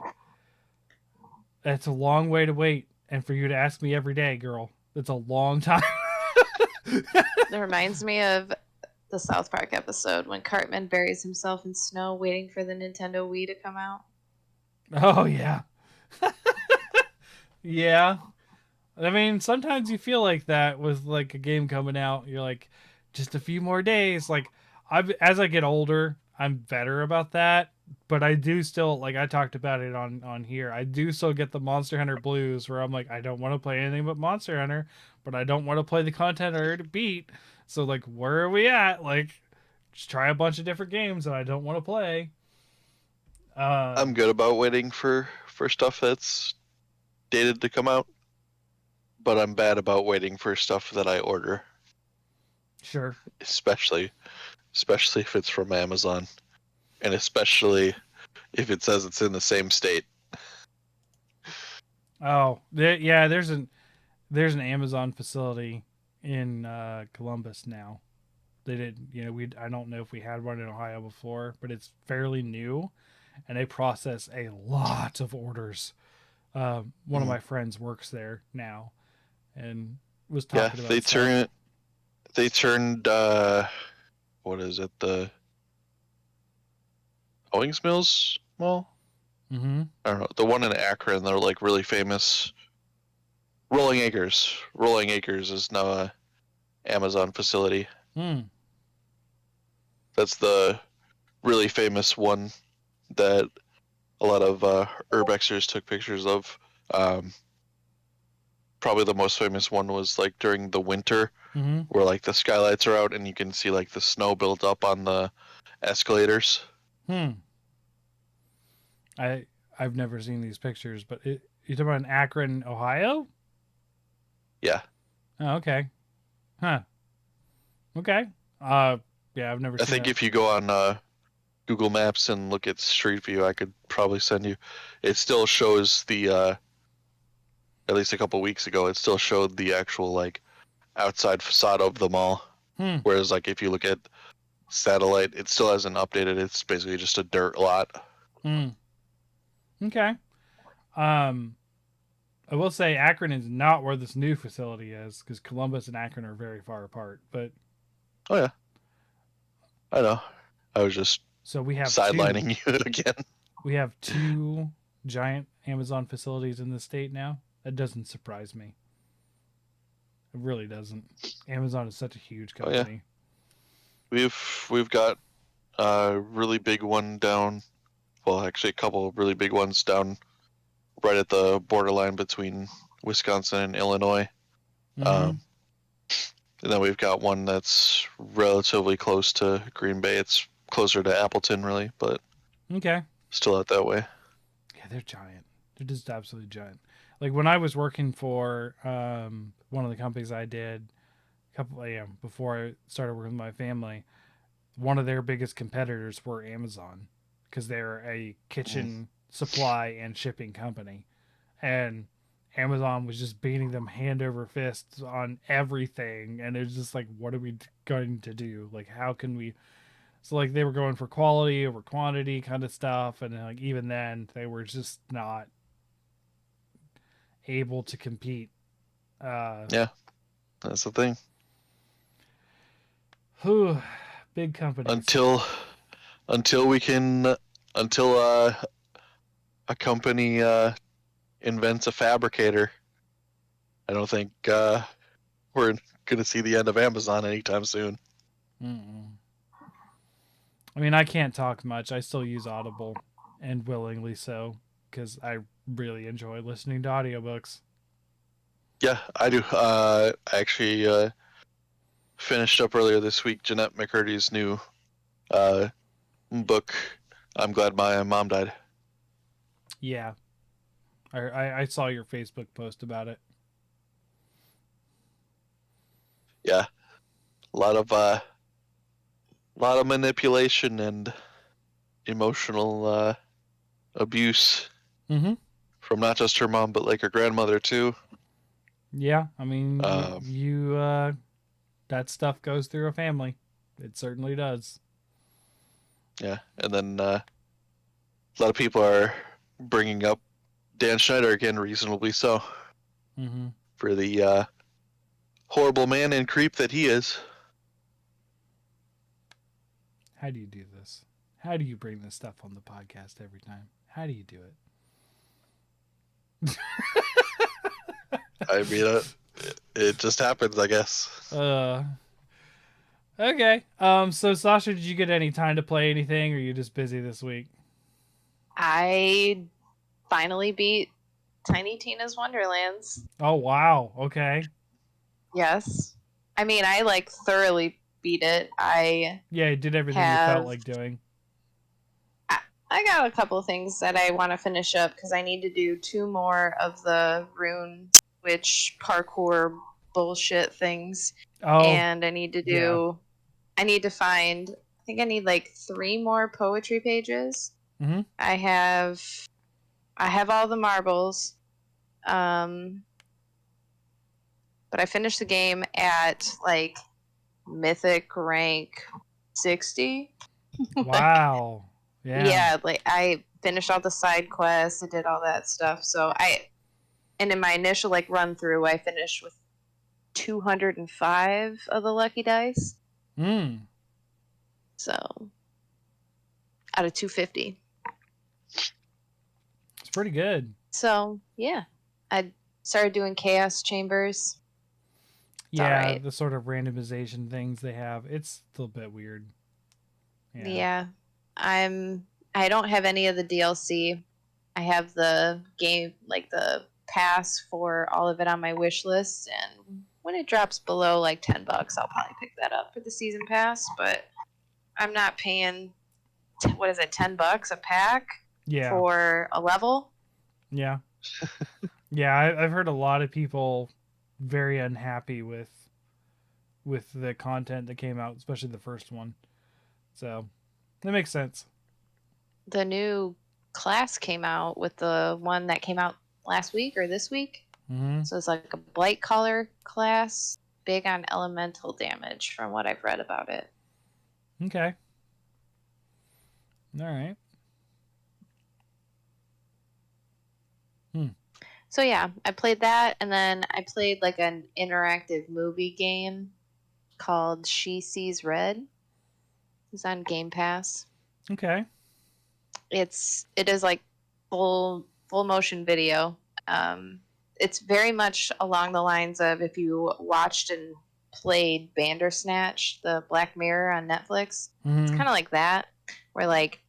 that's a long way to wait, and for you to ask me every day, girl, it's a long time. It reminds me of the South Park episode when Cartman buries himself in snow waiting for the Nintendo Wii to come out. Oh, yeah. Yeah. I mean, sometimes you feel like that with like a game coming out. You're like, just a few more days. Like, as I get older, I'm better about that. But I do still, like I talked about it on here, I do still get the Monster Hunter blues where I'm like, I don't want to play anything but Monster Hunter, but I don't want to play the content I already beat. So, like, where are we at? Like, just try a bunch of different games that I don't want to play. I'm good about waiting for stuff that's dated to come out, but I'm bad about waiting for stuff that I order. Sure. Especially if it's from Amazon, and especially if it says it's in the same state. Oh, there's an Amazon facility in Columbus now. They did, I don't know if we had one in Ohio before, but it's fairly new, and they process a lot of orders. One of my friends works there now, and was talking about they turned what is it, the Owings Mills Mall? Mm-hmm. I don't know, the one in Akron. They're like really famous. Rolling Acres is now a Amazon facility. That's the really famous one that a lot of urbexers took pictures of. Probably the most famous one was like during the winter, where like the skylights are out and you can see like the snow built up on the escalators. I've never seen these pictures, but you talking about in Akron, Ohio? Yeah. Oh, okay. Huh. Okay. Yeah, I've never seen I think that. if you go on Google Maps and look at Street View, I could probably send you. It still shows the at least a couple weeks ago, it still showed the actual like outside facade of the mall. Whereas like if you look at satellite, it still hasn't updated. It's basically just a dirt lot. Okay. I will say Akron is not where this new facility is because Columbus and Akron are very far apart. But Oh yeah, I know. I was just so we have sidelining you again. We have two giant Amazon facilities in the state now. That doesn't surprise me. It really doesn't. Amazon is such a huge Oh yeah, company. we've got a really big one down. Well, actually, a couple of really big ones down right at the borderline between Wisconsin and Illinois. Mm-hmm. And then we've got one that's relatively close to Green Bay. It's closer to Appleton, really, but Okay. still out that way. Yeah, they're giant. They're just absolutely giant. Like when I was working for one of the companies I did a couple before I started working with my family, one of their biggest competitors were Amazon because they're a kitchen supply and shipping company. And Amazon was just beating them hand over fist on everything. And it's just like, what are we going to do? Like, how can we? So, like, they were going for quality over quantity kind of stuff. And, like, even then, they were just not able to compete. Yeah, that's the thing. Whew, big companies. Until we can, until a company invents a fabricator, I don't think we're gonna see the end of Amazon anytime soon. Mm-mm. I mean, I can't talk much. I still use Audible, and willingly so, because I really enjoy listening to audiobooks. Yeah, I do. I actually finished up earlier this week Jeanette McCurdy's new uh, book. I'm glad my mom died. Yeah, I saw your Facebook post about it. Yeah, a lot of manipulation and emotional abuse Mm-hmm. from not just her mom but like her grandmother too. Yeah, I mean, Um, that stuff goes through a family. It certainly does. yeah, and then a lot of people are bringing up Dan Schneider again, reasonably so, Mm-hmm. for the horrible man and creep that he is. How do you do this? How do you bring this stuff on the podcast every time? How do you do it? I mean, it just happens, I guess. Okay. So Sasha, did you get any time to play anything, or are you just busy this week? I finally beat Tiny Tina's Wonderlands. Oh wow. Okay. Yes. I mean, I like thoroughly beat it. Yeah, you did everything you felt like doing. I got a couple things that I want to finish up because I need to do 2 more of the rune witch parkour bullshit things. Oh. And I need to do I need to find I think I need like 3 more poetry pages. Mm-hmm. I have all the marbles. But I finished the game at like mythic rank 60. Wow. Yeah. Yeah, like I finished all the side quests, I did all that stuff. So and in my initial like run through, I finished with 205 of the lucky dice. Mm. So out of 250. It's pretty good. So yeah, I started doing chaos chambers. Yeah, right. the sort of randomization things they have. It's a little bit weird. Yeah. I don't have any of the DLC. I have the game, like the pass for all of it on my wish list, and when it drops below like $10, I'll probably pick that up for the season pass. But I'm not paying what is it, $10 a pack for a level. Yeah. Yeah, I've heard a lot of people very unhappy with the content that came out, especially the first one. So that makes sense. The new class came out with the one that came out last week or this week. Mm-hmm. So it's like a blight color class, big on elemental damage from what I've read about it. Okay. All right. So yeah, I played that, and then I played like an interactive movie game called She Sees Red. It's on Game Pass. Okay. It is like full motion video. Um, it's very much along the lines of if you watched and played Bandersnatch, the Black Mirror on Netflix. It's Mm-hmm. kind of like that, where like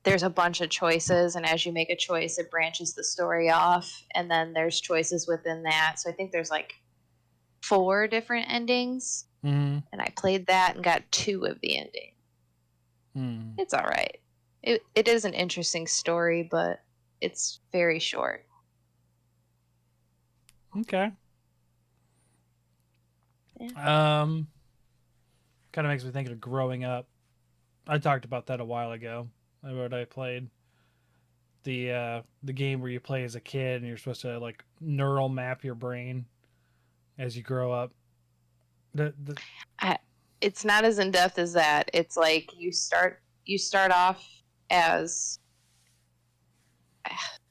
there's a bunch of choices, and as you make a choice, it branches the story off, and then there's choices within that. So I think there's like 4 different endings, Mm-hmm. and I played that and got 2 of the endings. Mm. It's all right. It is an interesting story, but it's very short. Okay. Yeah. Kind of makes me think of growing up. I talked about that a while ago. What I played the game where you play as a kid and you're supposed to like neural map your brain as you grow up. The I, it's not as in depth as that. It's like you start off as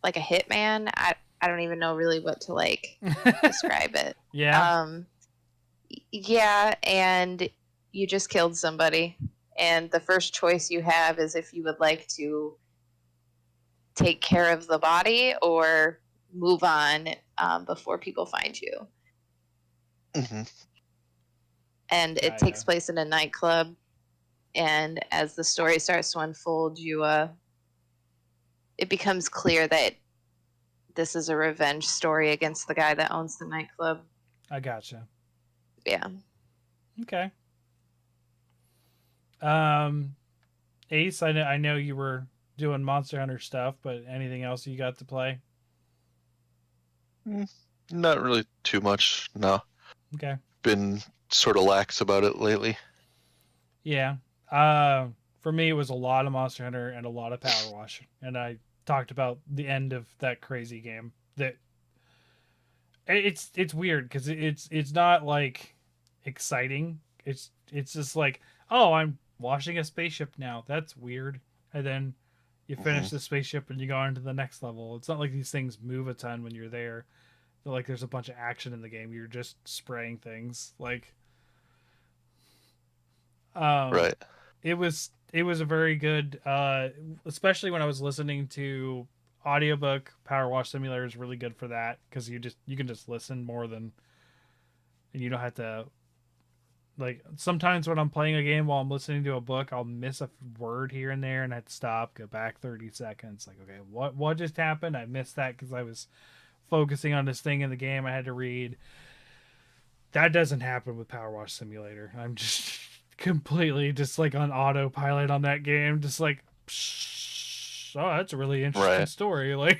like a hitman. I don't even know really what to like describe it. yeah. Um, yeah, and you just killed somebody, and the first choice you have is if you would like to take care of the body or move on before people find you. Hmm. And it Yeah. takes place in a nightclub. And as the story starts to unfold, it becomes clear that this is a revenge story against the guy that owns the nightclub. I gotcha. Yeah. Okay. Um, Ace, I know you were doing Monster Hunter stuff, but anything else you got to play? Not really too much. No, Okay. been sort of lax about it lately. Yeah. For me, it was a lot of Monster Hunter and a lot of Power Wash, and I talked about the end of that crazy game. That it's weird because it's not like exciting. It's just like, oh, I'm washing a spaceship now. That's weird. And then you Hmm. finish the spaceship and you go on to the next level. It's not like these things move a ton when you're there. Like there's a bunch of action in the game. You're just spraying things. Like um Right. it was a very good especially when I was listening to audiobook. Power Wash Simulator is really good for that because you can just listen more than, and you don't have to, like, sometimes when I'm playing a game while I'm listening to a book, I'll miss a word here and there and I have to stop, go back 30 seconds, like, okay, what just happened? I missed that because I was focusing on this thing in the game I had to read. That doesn't happen with Power Wash Simulator. I'm just completely just like on autopilot on that game, just like, oh, that's a really interesting Right. story. Like,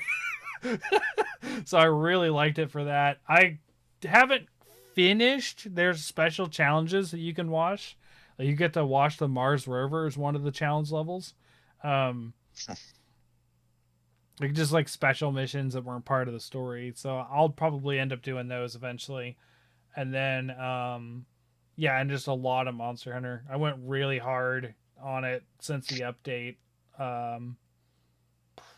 so I really liked it for that. I haven't finished. There's special challenges that you can watch. Like, you get to watch the Mars rover as one of the challenge levels. Um, like just like special missions that weren't part of the story. So I'll probably end up doing those eventually. And then yeah, and just a lot of Monster Hunter. I went really hard on it since the update. Um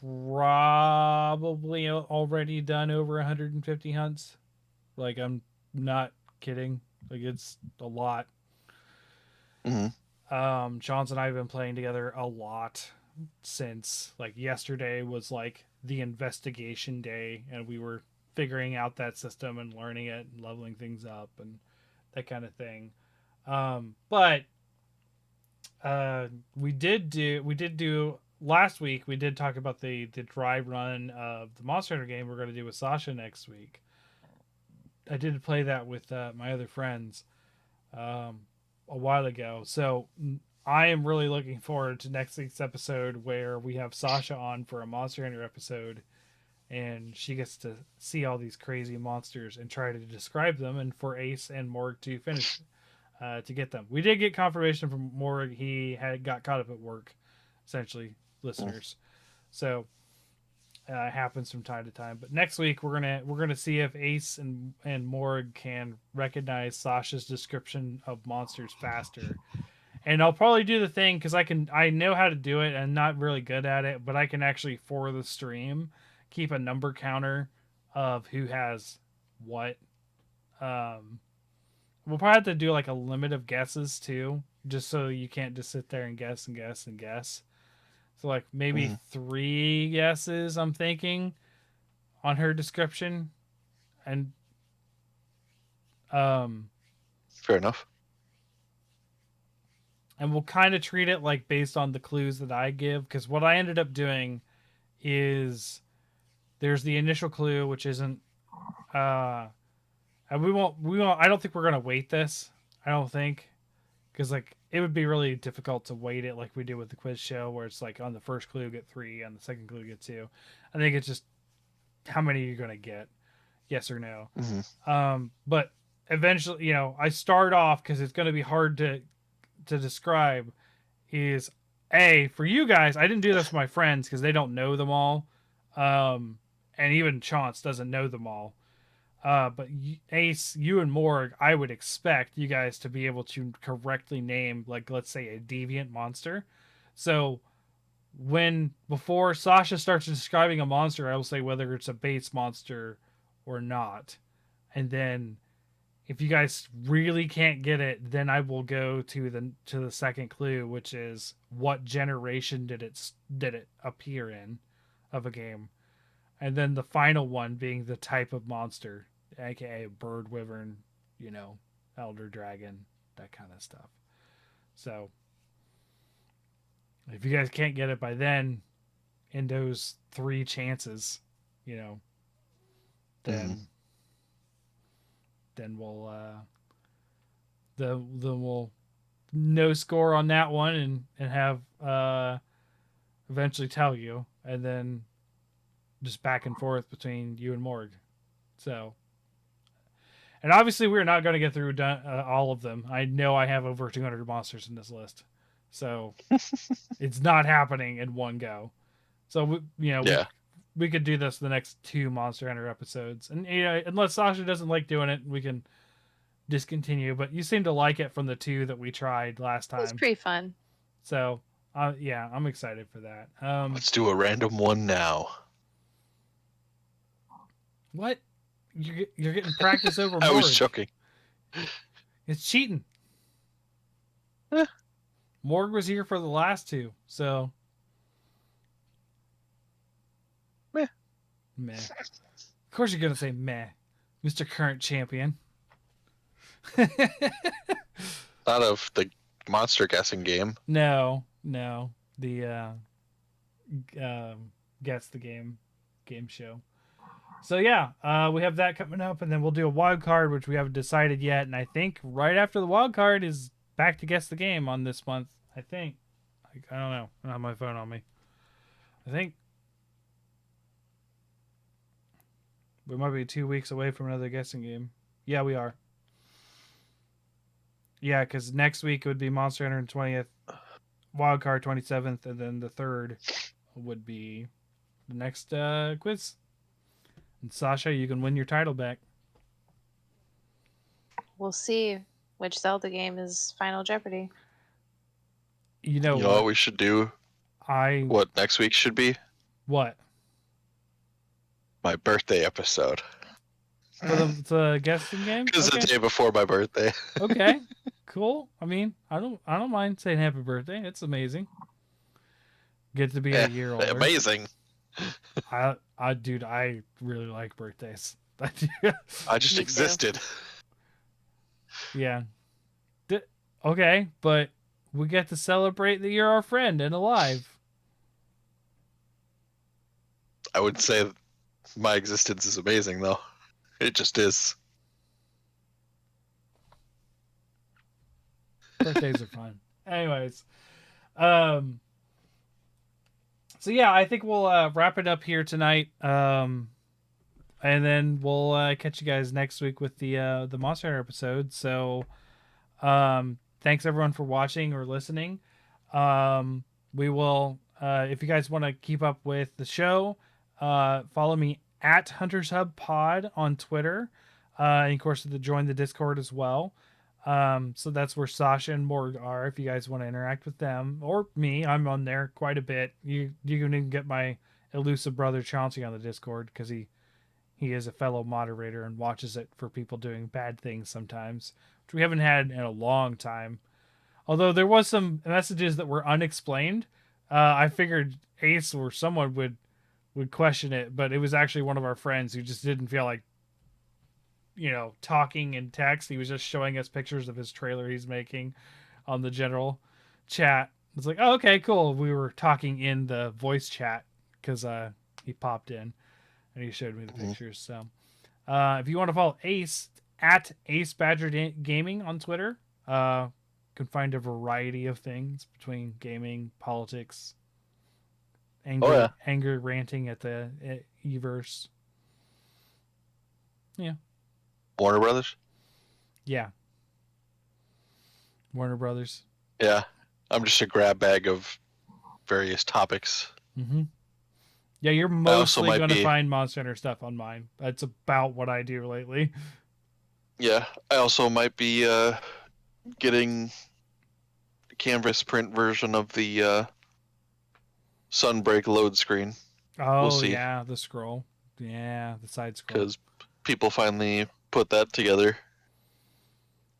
Probably already done over 150 hunts. Like, I'm not kidding. Like, it's a lot. Hmm. Chance and I have been playing together a lot since, like, yesterday was like the investigation day, and we were figuring out that system and learning it and leveling things up and that kind of thing. But we did do last week. We did talk about the dry run of the Monster Hunter game we're going to do with Sasha next week. I did play that with my other friends um, a while ago, so I am really looking forward to next week's episode where we have Sasha on for a Monster Hunter episode, and she gets to see all these crazy monsters and try to describe them, and for Ace and Morg to finish to get them. We did get confirmation from Morg he had got caught up at work, essentially, listeners. So it happens from time to time. But next week we're gonna see if Ace and Morg can recognize Sasha's description of monsters faster. And I'll probably do the thing because I know how to do it and I'm not really good at it, but I can actually for the stream keep a number counter of who has what. We'll probably have to do like a limit of guesses too, just so you can't just sit there and guess and guess and guess. So like maybe 3 guesses, I'm thinking, on her description, and Fair enough. and we'll kind of treat it like based on the clues that I give, because what I ended up doing is there's the initial clue, which isn't and we won't I don't think we're gonna weight this. I don't think, because like it would be really difficult to weight it like we did with the quiz show, where it's like on the first clue get 3, on the second clue get 2. I think it's just how many you're gonna get, yes or no. But eventually, you know, I start off, because it's gonna be hard to describe, is for you guys. I didn't do this with my friends because they don't know them all, and even Chance doesn't know them all. But Ace, you and Morg, I would expect you guys to be able to correctly name, like, let's say, a deviant monster. So before Sasha starts describing a monster, I will say whether it's a base monster or not. And then if you guys really can't get it, then I will go to the second clue, which is what generation did it appear in of a game. And then the final one being the type of monster, aka bird, wyvern, you know, elder dragon, that kind of stuff. So if you guys can't get it by then, in those 3 chances, you know, then we'll we'll no score on that one, and have eventually tell you, and then just back and forth between you and Morg. So, and obviously we're not going to get through all of them. I know I have over 200 monsters in this list, so it's not happening in one go. So we could do this the next 2 Monster Hunter episodes, and you know, unless Sasha doesn't like doing it, we can discontinue. But you seem to like it from the 2 that we tried last time. It was pretty fun. So yeah, I'm excited for that. Let's do a random one now. What? You're getting practice over I Morg. was joking. It's cheating. Morg was here for the last 2, so meh. Of course you're gonna say meh, Mr. Current Champion. Not of the monster guessing game. No, the guess the game show. So yeah, we have that coming up, and then we'll do a wild card, which we haven't decided yet. And I think right after the wild card is back to guess the game on this month. I think. I don't know. I don't have my phone on me. I think we might be 2 weeks away from another guessing game. Yeah, we are. Yeah, because next week it would be Monster Hunter 20th, wild card 27th, and then the 3rd would be the next quiz. And Sasha, you can win your title back. We'll see which Zelda game is Final Jeopardy. You know what we should do? What next week should be? What? My birthday episode. For the guessing game? It's the day before my birthday. Okay, cool. I mean, I don't mind saying happy birthday. It's amazing. Get to be a year older. Amazing. Dude, I really like birthdays. I just existed. Yeah. Okay, but we get to celebrate that you're our friend and alive. I would say my existence is amazing, though. It just is. Birthdays are fun. Anyways, so yeah, I think we'll wrap it up here tonight. And then we'll catch you guys next week with the Monster Hunter episode. So, thanks everyone for watching or listening. We will, if you guys want to keep up with the show, follow me at Hunters Hub Pod on Twitter. And of course, to join the Discord as well. So that's where Sasha and Morg are. If you guys want to interact with them or me, I'm on there quite a bit. You can even get my elusive brother Chauncey on the Discord because he is a fellow moderator and watches it for people doing bad things sometimes, which we haven't had in a long time. Although there was some messages that were unexplained. I figured Ace or someone would question it, but it was actually one of our friends who just didn't feel like, talking in text. He was just showing us pictures of his trailer he's making on the general chat. It's like, oh, okay, cool. We were talking in the voice chat because he popped in and he showed me the pictures. So if you want to follow Ace at Ace Badger Gaming on Twitter, can find a variety of things between gaming, politics, anger ranting at the Everse. Yeah. Warner Brothers? Yeah. Warner Brothers. Yeah. I'm just a grab bag of various topics. Mm-hmm. Yeah, you're mostly going to find Monster Hunter stuff on mine. That's about what I do lately. Yeah. I also might be getting a canvas print version of the Sunbreak load screen. Oh, we'll see. Yeah, the scroll. Yeah, the side scroll. Because people finally put that together.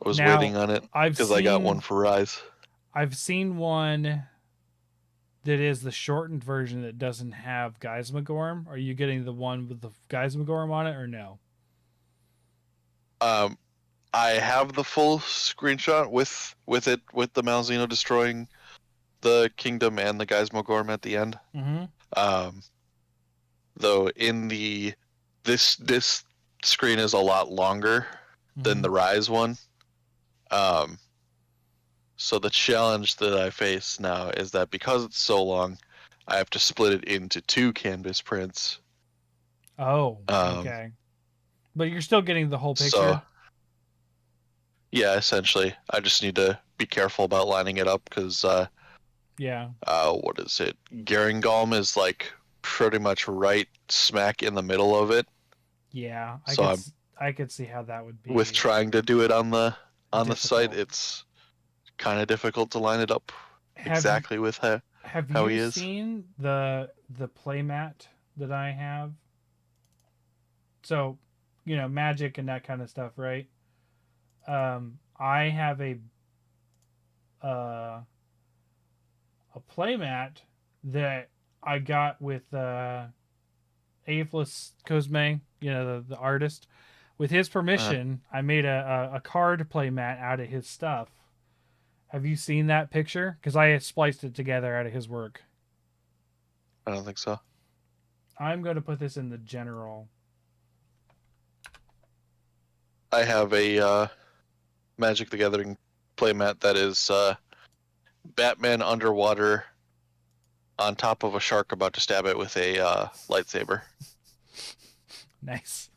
I was waiting on it because I got one for Rise. I've seen one that is the shortened version that doesn't have Geismagorm. Are you getting the one with the Geismagorm on it or no? I have the full screenshot with it, with the Malzeno destroying the kingdom and the Geismagorm at the end. Mm-hmm. Though in this screen is a lot longer than the Rise one. So the challenge that I face now is that because it's so long, I have to split it into 2 canvas prints. Oh, okay. But you're still getting the whole picture? So, yeah, essentially. I just need to be careful about lining it up because, what is it? Garangolm is like pretty much right smack in the middle of it. Yeah, I could see how that would be. With trying to do it on the site, it's kind of difficult to line it up exactly with how he is. Have you seen the playmat that I have? So, magic and that kind of stuff, right? I have a playmat that I got with Aephless Cosme, the artist. With his permission, I made a card playmat out of his stuff. Have you seen that picture? Because I spliced it together out of his work. I don't think so. I'm going to put this in the general. I have a Magic the Gathering playmat that is Batman underwater on top of a shark about to stab it with a lightsaber. Nice.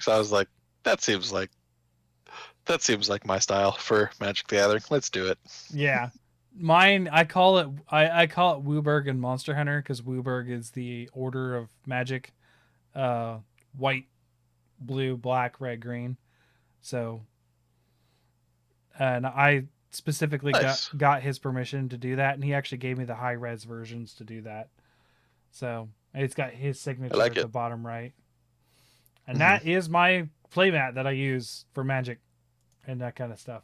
So I was like, that seems like my style for Magic the Gathering. Let's do it. Yeah. Mine, I call it WUBRG and Monster Hunter because WUBRG is the order of Magic. White, blue, black, red, green. So, and I specifically got his permission to do that, and he actually gave me the high res versions to do that. So it's got his signature at the bottom right. And that is my playmat that I use for Magic and that kind of stuff.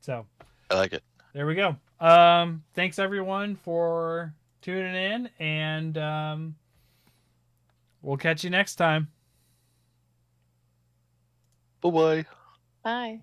So I like it. There we go. Thanks everyone for tuning in, and we'll catch you next time. Bye-bye. Bye.